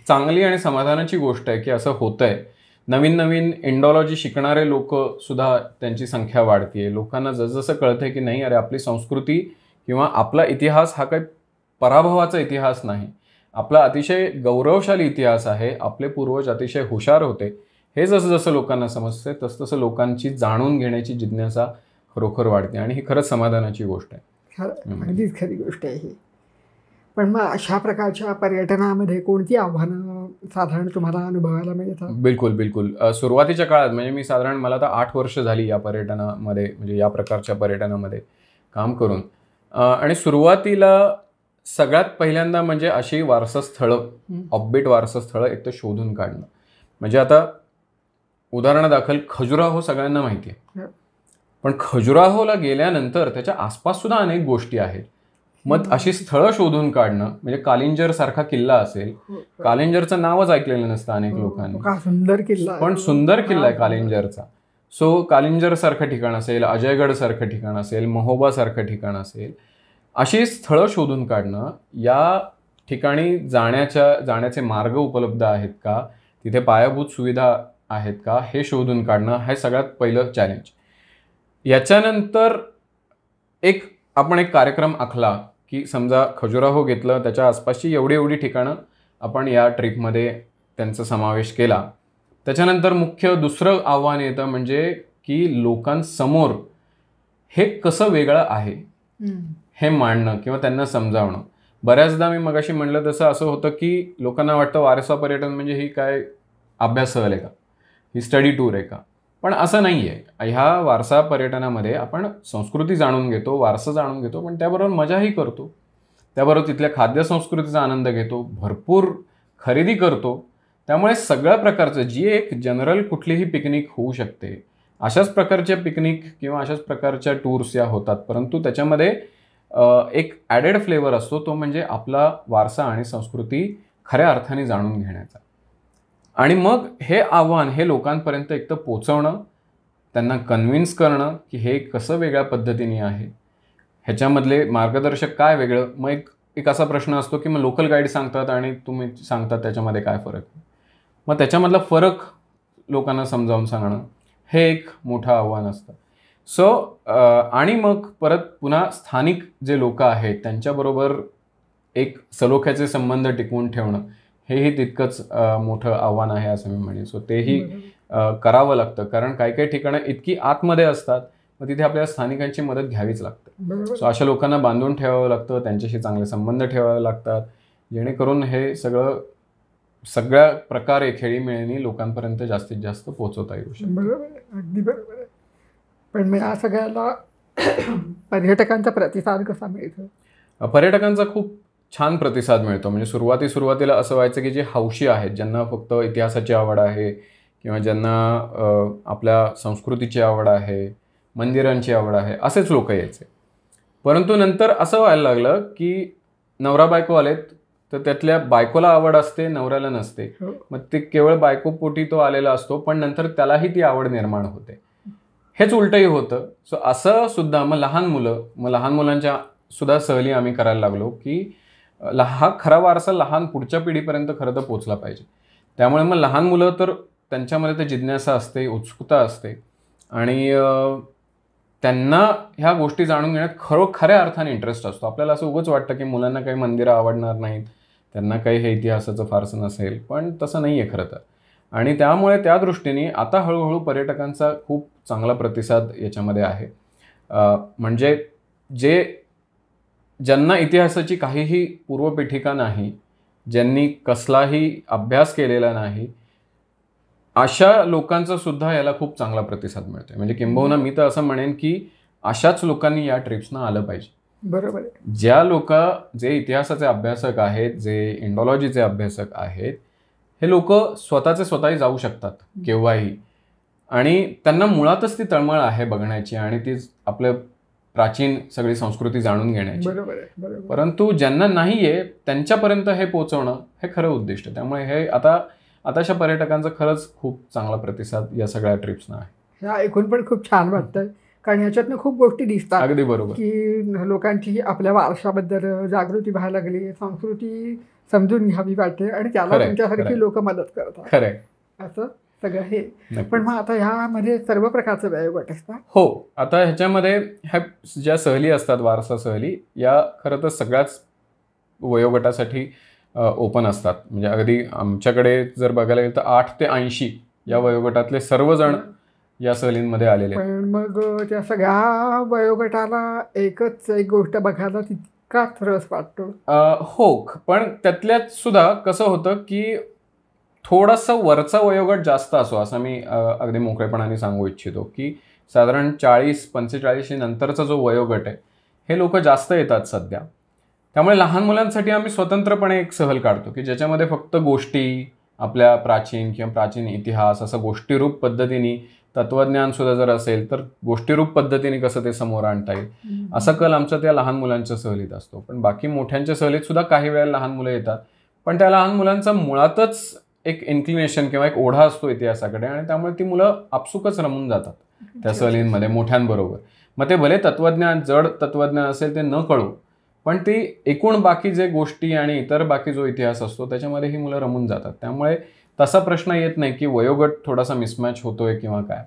चांगली आणि समाधानाची गोष्ट आहे की असं होतंय. नवीन नवीन इंडॉलॉजी शिकणारे लोक सुद्धा त्यांची संख्या वाढतीये. लोकांना जसजसं कळतंय की नाही, अरे आपली संस्कृती किंवा आपला इतिहास हा काही पराभवाचा इतिहास नाही, आपला अतिशय गौरवशाली इतिहास आहे, आपले पूर्वज अतिशय हुशार होते. हे जसं जसं लोकांना समजते तसं लोकांची जाणून घेण्याची जिज्ञासा खरोखर वाढते, आणि ही खरंच समाधानाची गोष्ट आहे. अगदीच खरी गोष्ट आहे ही. पण मग अशा प्रकारच्या पर्यटनामध्ये कोणती आव्हानं साधारण तुम्हाला अनुभवायला मिळतात? बिलकुल बिलकुल. सुरुवातीच्या काळात म्हणजे मी साधारण, मला आता 8 वर्ष झाली या पर्यटनामध्ये, म्हणजे या प्रकारच्या पर्यटनामध्ये काम करून. आणि सुरुवातीला सगळ्यात पहिल्यांदा म्हणजे अशी वारसास्थळं, ऑफबीट वारसास्थळं एक तर शोधून काढणं. म्हणजे आता उदाहरणादाखल खजुराहो सगळ्यांना माहिती आहे, पण खजुराहोला गेल्यानंतर त्याच्या आसपास सुद्धा अनेक गोष्टी आहेत मग अशी स्थळं शोधून काढणं, म्हणजे कालिंजर सारखा किल्ला असेल, कालिंजरचं नावच ऐकलेलं नसतं अनेक लोकांनी, का सुंदर किल्ला पण सुंदर किल्ला आहे कालिंजरचा. सो कालिंजर सारखं ठिकाण असेल, अजयगड सारखं ठिकाण असेल, महोबा सारखं ठिकाण असेल, अशी स्थळं शोधून काढणं, या ठिकाणी जाण्याचे मार्ग उपलब्ध आहेत का, तिथे पायाभूत सुविधा आहेत का, हे शोधून काढणं हे सगळ्यात पहिलं चॅलेंज. याच्यानंतर आपण एक कार्यक्रम आखला की समजा खजुराहो घेतलं, त्याच्या आसपासची एवढी ठिकाणं आपण या ट्रिपमध्ये त्यांचा समावेश केला. त्याच्यानंतर मुख्य दुसरं आव्हान येतं म्हणजे की लोकांसमोर हे कसं वेगळं आहे हे मांडणं किंवा त्यांना समजावणं. बऱ्याचदा मी मगाशी म्हणलं तसं असं होतं की लोकांना वाटतं वारसा पर्यटन म्हणजे ही काय अभ्यास सहल आहे का, ही स्टडी टूर आहे का, पण असं नाही आहे. ह्या वारसा पर्यटनामध्ये आपण संस्कृती जाणून घेतो, वारसा जाणून घेतो, पण त्याबरोबर मजाही करतो, त्याबरोबर तिथल्या खाद्यसंस्कृतीचा आनंद घेतो, भरपूर खरेदी करतो. त्यामुळे सगळ्या प्रकारचं जी एक जनरल कुठलीही पिकनिक होऊ शकते, अशाच प्रकारच्या पिकनिक किंवा अशाच प्रकारच्या टूर्स या होतात, परंतु त्याच्यामध्ये एक ॲडेड फ्लेवर असतो, तो म्हणजे आपला वारसा आणि संस्कृती खऱ्या अर्थाने जाणून घेण्याचा. आणि मग हे आव्हान हे लोकांपर्यंत एक तर पोचवणं, त्यांना कन्व्हिन्स करणं की हे कसं वेगळ्या पद्धतीने आहे, ह्याच्यामधले मार्गदर्शक काय वेगळं. मग एक असा प्रश्न असतो की मग लोकल गाईड सांगतात आणि तुम्ही सांगतात त्याच्यामध्ये काय फरक आहे. मग त्याच्यामधला फरक लोकांना समजावून सांगणं हे एक मोठं आव्हान असतं. सो आणि मग परत पुन्हा स्थानिक जे लोक आहेत त्यांच्याबरोबर एक सलोख्याचे संबंध टिकवून ठेवणं हेही तितकंच मोठं आव्हान आहे असं मी म्हणेन. सो तेही करावं लागतं, कारण काही काही ठिकाणं इतकी आतमध्ये असतात, मग तिथे आपल्याला स्थानिकांची मदत घ्यावीच लागते. सो अशा लोकांना बांधून ठेवावं लागतं, त्यांच्याशी चांगले संबंध ठेवावे लागतात, जेणेकरून हे सगळ्या प्रकारे खेळीमेळीने लोकांपर्यंत जास्तीत जास्त पोहोचवता येऊ शकतं. बरोबर आहे, अगदी बरोबर आहे. पण मग या सगळ्याला पर्यटकांचा प्रतिसाद कसा मिळतो? पर्यटकांचा खूप छान प्रतिसाद मिळतो. म्हणजे सुरुवातीला असं व्हायचं की जे हौशी आहेत, ज्यांना फक्त इतिहासाची आवड आहे किंवा ज्यांना आपल्या संस्कृतीची आवड आहे, मंदिरांची आवड आहे, असेच लोक यायचे. परंतु नंतर असं व्हायला लागलं की नवरा बायको आलेत, तर त्यातल्या बायकोला आवड असते, नवऱ्याला नसते. मग ते केवळ बायकोपोटी तो आलेला असतो, पण नंतर त्यालाही ती आवड निर्माण होते. हेच उलटंही होतं. सो असं सुद्धा मग लहान मुलांच्या सुद्धा सहली आम्ही करायला लागलो की हा खरा वारसा लहान पुढच्या पिढीपर्यंत खरं तर पोचला पाहिजे. त्यामुळे मग लहान मुलं तर त्यांच्यामध्ये ते जिज्ञासा असते, उत्सुकता असते, आणि त्यांना ह्या गोष्टी जाणून घेण्यात खऱ्या अर्थाने इंटरेस्ट असतो. आपल्याला असं उगाच वाटतं की मुलांना काही मंदिरं आवडणार नाहीत, त्यांना काही हे इतिहासाचं फारसं नसेल, पण तसं नाही आहे खरं तर. आणि त्यामुळे त्या दृष्टीने आता हळूहळू पर्यटकांचा खूप चांगला प्रतिसाद याच्यामध्ये आहे. म्हणजे ज्यांना इतिहासाची काहीही पूर्वपीठिका नाही, ज्यांनी कसलाही अभ्यास केलेला नाही, अशा लोकांचा सुद्धा याला खूप चांगला प्रतिसाद मिळतोय. म्हणजे किंबहुना मी तर असं म्हणेन की अशाच लोकांनी या ट्रिप्सना आलं पाहिजे. बरोबर आहे. जे इतिहासाचे अभ्यासक आहेत, जे इंडॉलॉजीचे अभ्यासक आहेत, हे लोक स्वतःही जाऊ शकतात केव्हाही, आणि त्यांना मुळातच ती तळमळ आहे बघण्याची आणि ती आपलं प्राचीन सगळी संस्कृती जाणून घेण्याची. बरोबर आहे. परंतु ज्यांना नाहीये त्यांच्यापर्यंत हे पोहोचवणं हे खरं उद्दिष्ट. त्यामुळे हे आताच्या पर्यटकांचा खरंच खूप चांगला प्रतिसाद या सगळ्या ट्रिप्सना आहे. हे ऐकून पण खूप छान वाटतंय, कारण याच्यातनं खूप गोष्टी दिसतात. अगदी बरोबर. की लोकांची आपल्या वारशाबद्दल जागृती व्हायला लागली, संस्कृती समजून घ्यावी वाटते, आणि त्याला तुमच्यासारखी लोक मदत करतात. खरंय, असं सगळं हे. पण मग आता ह्यामध्ये सर्व प्रकारचे वयोगट असतात. हो, आता ह्याच्यामध्ये ह्या ज्या सहली असतात, वारसा सहली, या खरं तर सगळ्याच वयोगटासाठी ओपन असतात. म्हणजे अगदी आमच्याकडे जर बघायला गेलं तर 8 ते 80 या वयोगटातले सर्वजण या सहलींमध्ये आलेले. पण मग त्या सगळ्या वयोगटाला एक गोष्ट बघायला तितकाच रस वाटतो. हो, पण त्यातल्यात सुद्धा कसं होतं की थोडासा वरचा वयोगट जास्त असो असं मी अगदी मोकळेपणाने सांगू इच्छितो की साधारण 40-45 नंतरचा जो वयोगट आहे हे लोक जास्त येतात सध्या. त्यामुळे लहान मुलांसाठी आम्ही स्वतंत्रपणे एक सहल काढतो की ज्याच्यामध्ये फक्त गोष्टी, आपल्या प्राचीन इतिहास असं गोष्टीरूप पद्धतीने तत्वज्ञान सुद्धा जर असेल तर गोष्टीरूप पद्धतीने कसं ते समोर आणता येईल असा कल आमच्या त्या लहान मुलांच्या सहलीत असतो. पण बाकी मोठ्यांच्या सहलीत सुद्धा काही वेळेला लहान मुलं येतात, पण त्या लहान मुलांचा मुळातच एक इन्क्लिनेशन किंवा एक ओढा असतो इतिहासाकडे आणि त्यामुळे ती मुलं आपसुकच रमून जातात त्या सहलींमध्ये मोठ्यांबरोबर. मग ते भले तत्वज्ञान जड तत्वज्ञान असेल ते न कळू, पण ती एकूण बाकी जे गोष्टी आणि इतर बाकी जो इतिहास असतो त्याच्यामध्ये ही मुलं रमून जातात. त्यामुळे तसा प्रश्न येत नाही की वयोगट थोडासा मिसमॅच होतोय किंवा काय.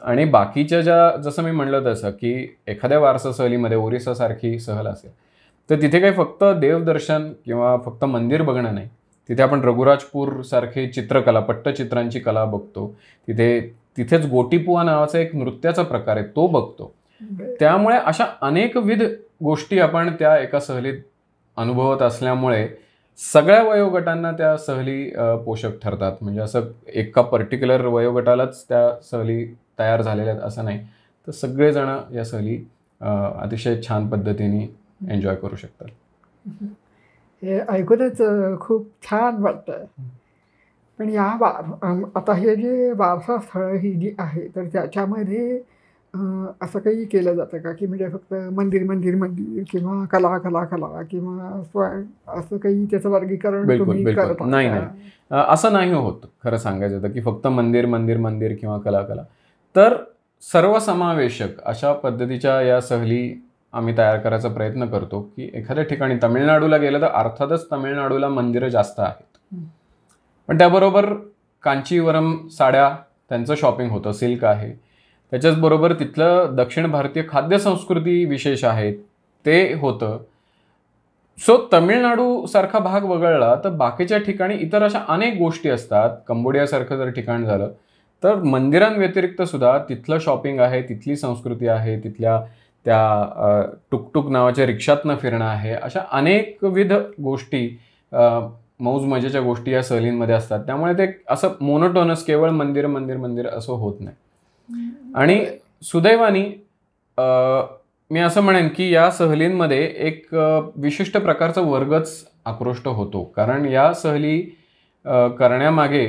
आणि बाकीच्या ज्या जसं मी म्हणलं तसं की एखाद्या वारसा सहलीमध्ये ओरिसासारखी सहल असेल तर तिथे काही फक्त देवदर्शन किंवा फक्त मंदिर बघणं नाही, तिथे आपण रघुराजपूर सारखी चित्रकला पट्टचित्रांची कला बघतो, तिथेच गोटीपुवा नावाचा एक नृत्याचा प्रकार आहे तो बघतो. त्यामुळे अशा अनेकविध गोष्टी आपण त्या एका सहलीत अनुभवत असल्यामुळे सगळ्या वयोगटांना त्या सहली पोषक ठरतात. म्हणजे असं एका पर्टिक्युलर वयोगटालाच त्या सहली तयार झालेल्या आहेत असं नाही, तर सगळेजण या सहली अतिशय छान पद्धतीने एन्जॉय करू शकतात. हे ऐकूनच खूप छान वाटतं. पण आता हे जे वारसा स्थळं ही जी आहे तर त्याच्यामध्ये असं काही केलं जातं का की म्हणजे फक्त मंदिर मंदिर मंदिर किंवा कला कला कला किंवा असं काही त्याचं वर्गीकरण बिलकुल तुम्ही बिलकुल करता नाही का? नाही असं नाही होत खरं सांगायचं तर की फक्त मंदिर मंदिर मंदिर किंवा कला कला. तर सर्वसमावेशक अशा पद्धतीच्या या सहली आम्ही तयार करायचा प्रयत्न करतो की एखाद्या ठिकाणी तमिळनाडूला गेलं तर अर्थातच तमिळनाडूला मंदिरं जास्त आहेत, पण त्याबरोबर कांचीवरम साड्या त्यांचं शॉपिंग होतं, सिल्क आहे. त्याच्याचबरोबर तिथलं दक्षिण भारतीय खाद्यसंस्कृती विशेष आहे ते होतं. सो तमिळनाडूसारखा भाग वगळला तर बाकीच्या ठिकाणी इतर अशा अनेक गोष्टी असतात. कंबोडियासारखं जर ठिकाण झालं तर मंदिरांव्यतिरिक्त सुद्धा तिथलं शॉपिंग आहे, तिथली संस्कृती आहे, तिथल्या त्या टुकटुक नावाच्या रिक्षातनं फिरणं आहे. अशा अनेकविध गोष्टी मौज मजेच्या गोष्टी या सहलींमध्ये असतात. त्यामुळे ते असं मोनोटोनस केवळ मंदिर मंदिर मंदिर असं होत नाही. आणि सुदैवाने मी असं म्हणेन की या सहलींमध्ये एक विशिष्ट प्रकारचा वर्गच आकृष्ट होतो, कारण या सहली करण्यामागे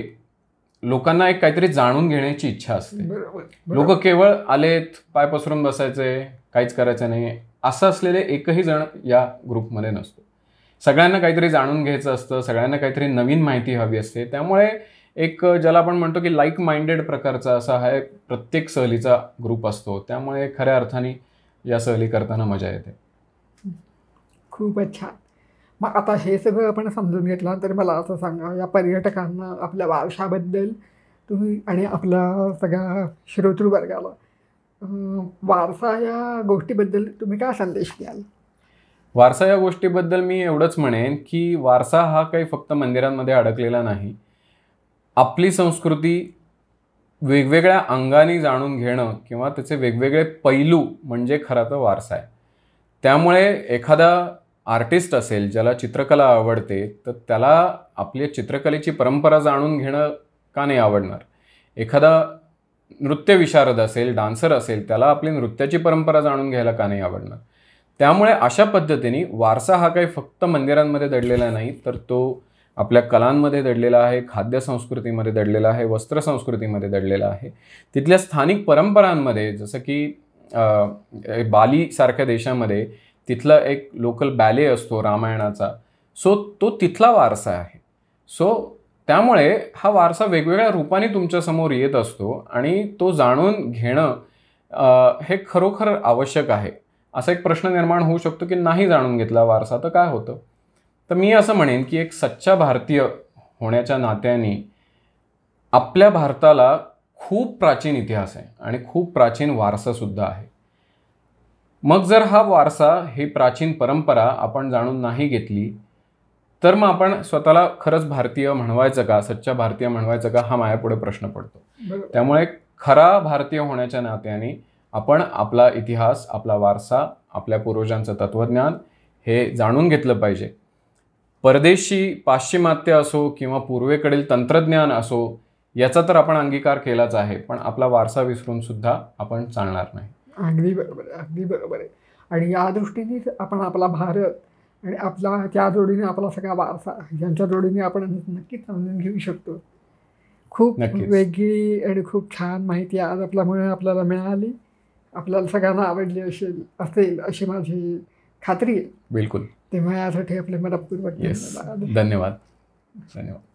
लोकांना एक काहीतरी जाणून घेण्याची इच्छा असते. लोक केवळ आलेत पाय पसरून बसायचे काहीच करायचं नाही असं असलेले एकही जण या ग्रुपमध्ये नसतो. सगळ्यांना काहीतरी जाणून घ्यायचं असतं, सगळ्यांना काहीतरी नवीन माहिती हवी असते. त्यामुळे एक ज्याला आपण म्हणतो की लाईक माइंडेड प्रकारचा असा हा एक प्रत्येक सहलीचा ग्रुप असतो. त्यामुळे खऱ्या अर्थाने या सहली करताना मजा येते. खूपच छान. मग आता हे सगळं आपण समजून घेतलं तर मला असं सांगा, या पर्यटकांना आपल्या वारशाबद्दल तुम्ही आणि आपल्या सगळ्या श्रोतृवर्गाला वारसा या गोष्टीबद्दल तुम्ही काय संदेश द्याल? वारसा या गोष्टीबद्दल मी एवढंच म्हणेन की वारसा हा काही फक्त मंदिरांमध्ये अडकलेला नाही. आपली संस्कृती वेगवेगळ्या अंगाने जाणून घेणं किंवा त्याचे वेगवेगळे पैलू म्हणजे खरा तर वारसा आहे. त्यामुळे एखादा आर्टिस्ट असेल ज्याला चित्रकला आवडते तर त्याला आपल्या चित्रकलेची परंपरा जाणून घेणं का नाही आवडणार. एखादा नृत्य विशारद असेल, डान्सर असेल, त्याला आपली नृत्याची परंपरा जाणून घ्यायला का नाही आवडणार. त्यामुळे अशा पद्धतीने वारसा हा काही फक्त मंदिरांमध्ये दडलेला नाही, तर तो आपल्या कलांमध्ये दडलेला आहे, खाद्यसंस्कृतीमध्ये दडलेला आहे, वस्त्रसंस्कृतीमध्ये दडलेला आहे, तिथल्या स्थानिक परंपरांमध्ये. जसं की बालीसारख्या देशामध्ये तिथला एक लोकल बॅले असतो रामायणाचा, सो तो तिथला वारसा आहे. सो त्यामुळे हा वारसा वेगवेगळ्या रूपाने तुमच्यासमोर येत असतो आणि तो जाणून घेणं हे खरोखर आवश्यक आहे. असा एक प्रश्न निर्माण होऊ शकतो की नाही जाणून घेतला वारसा तर काय होतं. तर मी असं म्हणेन की एक सच्चा भारतीय होण्याच्या नात्याने आपल्या भारताला खूप प्राचीन इतिहास आहे आणि खूप प्राचीन वारसासुद्धा आहे. मग जर हा वारसा, ही प्राचीन परंपरा आपण जाणून नाही घेतली तर मग आपण स्वतःला खरंच भारतीय म्हणवायचं का, सच्चा भारतीय म्हणवायचं का, हा माझ्यापुढे प्रश्न पडतो. त्यामुळे खरा भारतीय होण्याच्या नात्याने आपण आपला इतिहास, आपला वारसा, आपल्या पूर्वजांचं तत्वज्ञान हे जाणून घेतलं पाहिजे. परदेशी पाश्चिमात्य असो किंवा पूर्वेकडील तंत्रज्ञान असो याचा तर आपण अंगीकार केलाच आहे, पण आपला वारसा विसरून सुद्धा आपण चालणार नाही. अगदी बरोबर आहे, अगदी बरोबर आहे. आणि या दृष्टीनेच आपण आपला भारत आणि आपला त्या जोडीने आपला सगळा वारसा यांच्या जोडीने आपण नक्कीच समजून घेऊ शकतो. खूप नक्कीच. वेगळी आणि खूप छान माहिती आज आपल्याला मिळाली. आपल्याला सगळ्यांना आवडली असेल अशी माझी खात्री आहे. बिलकुल. तेव्हा यासाठी आपले मनःपूर्वक येस. धन्यवाद. धन्यवाद. धन्यवाद.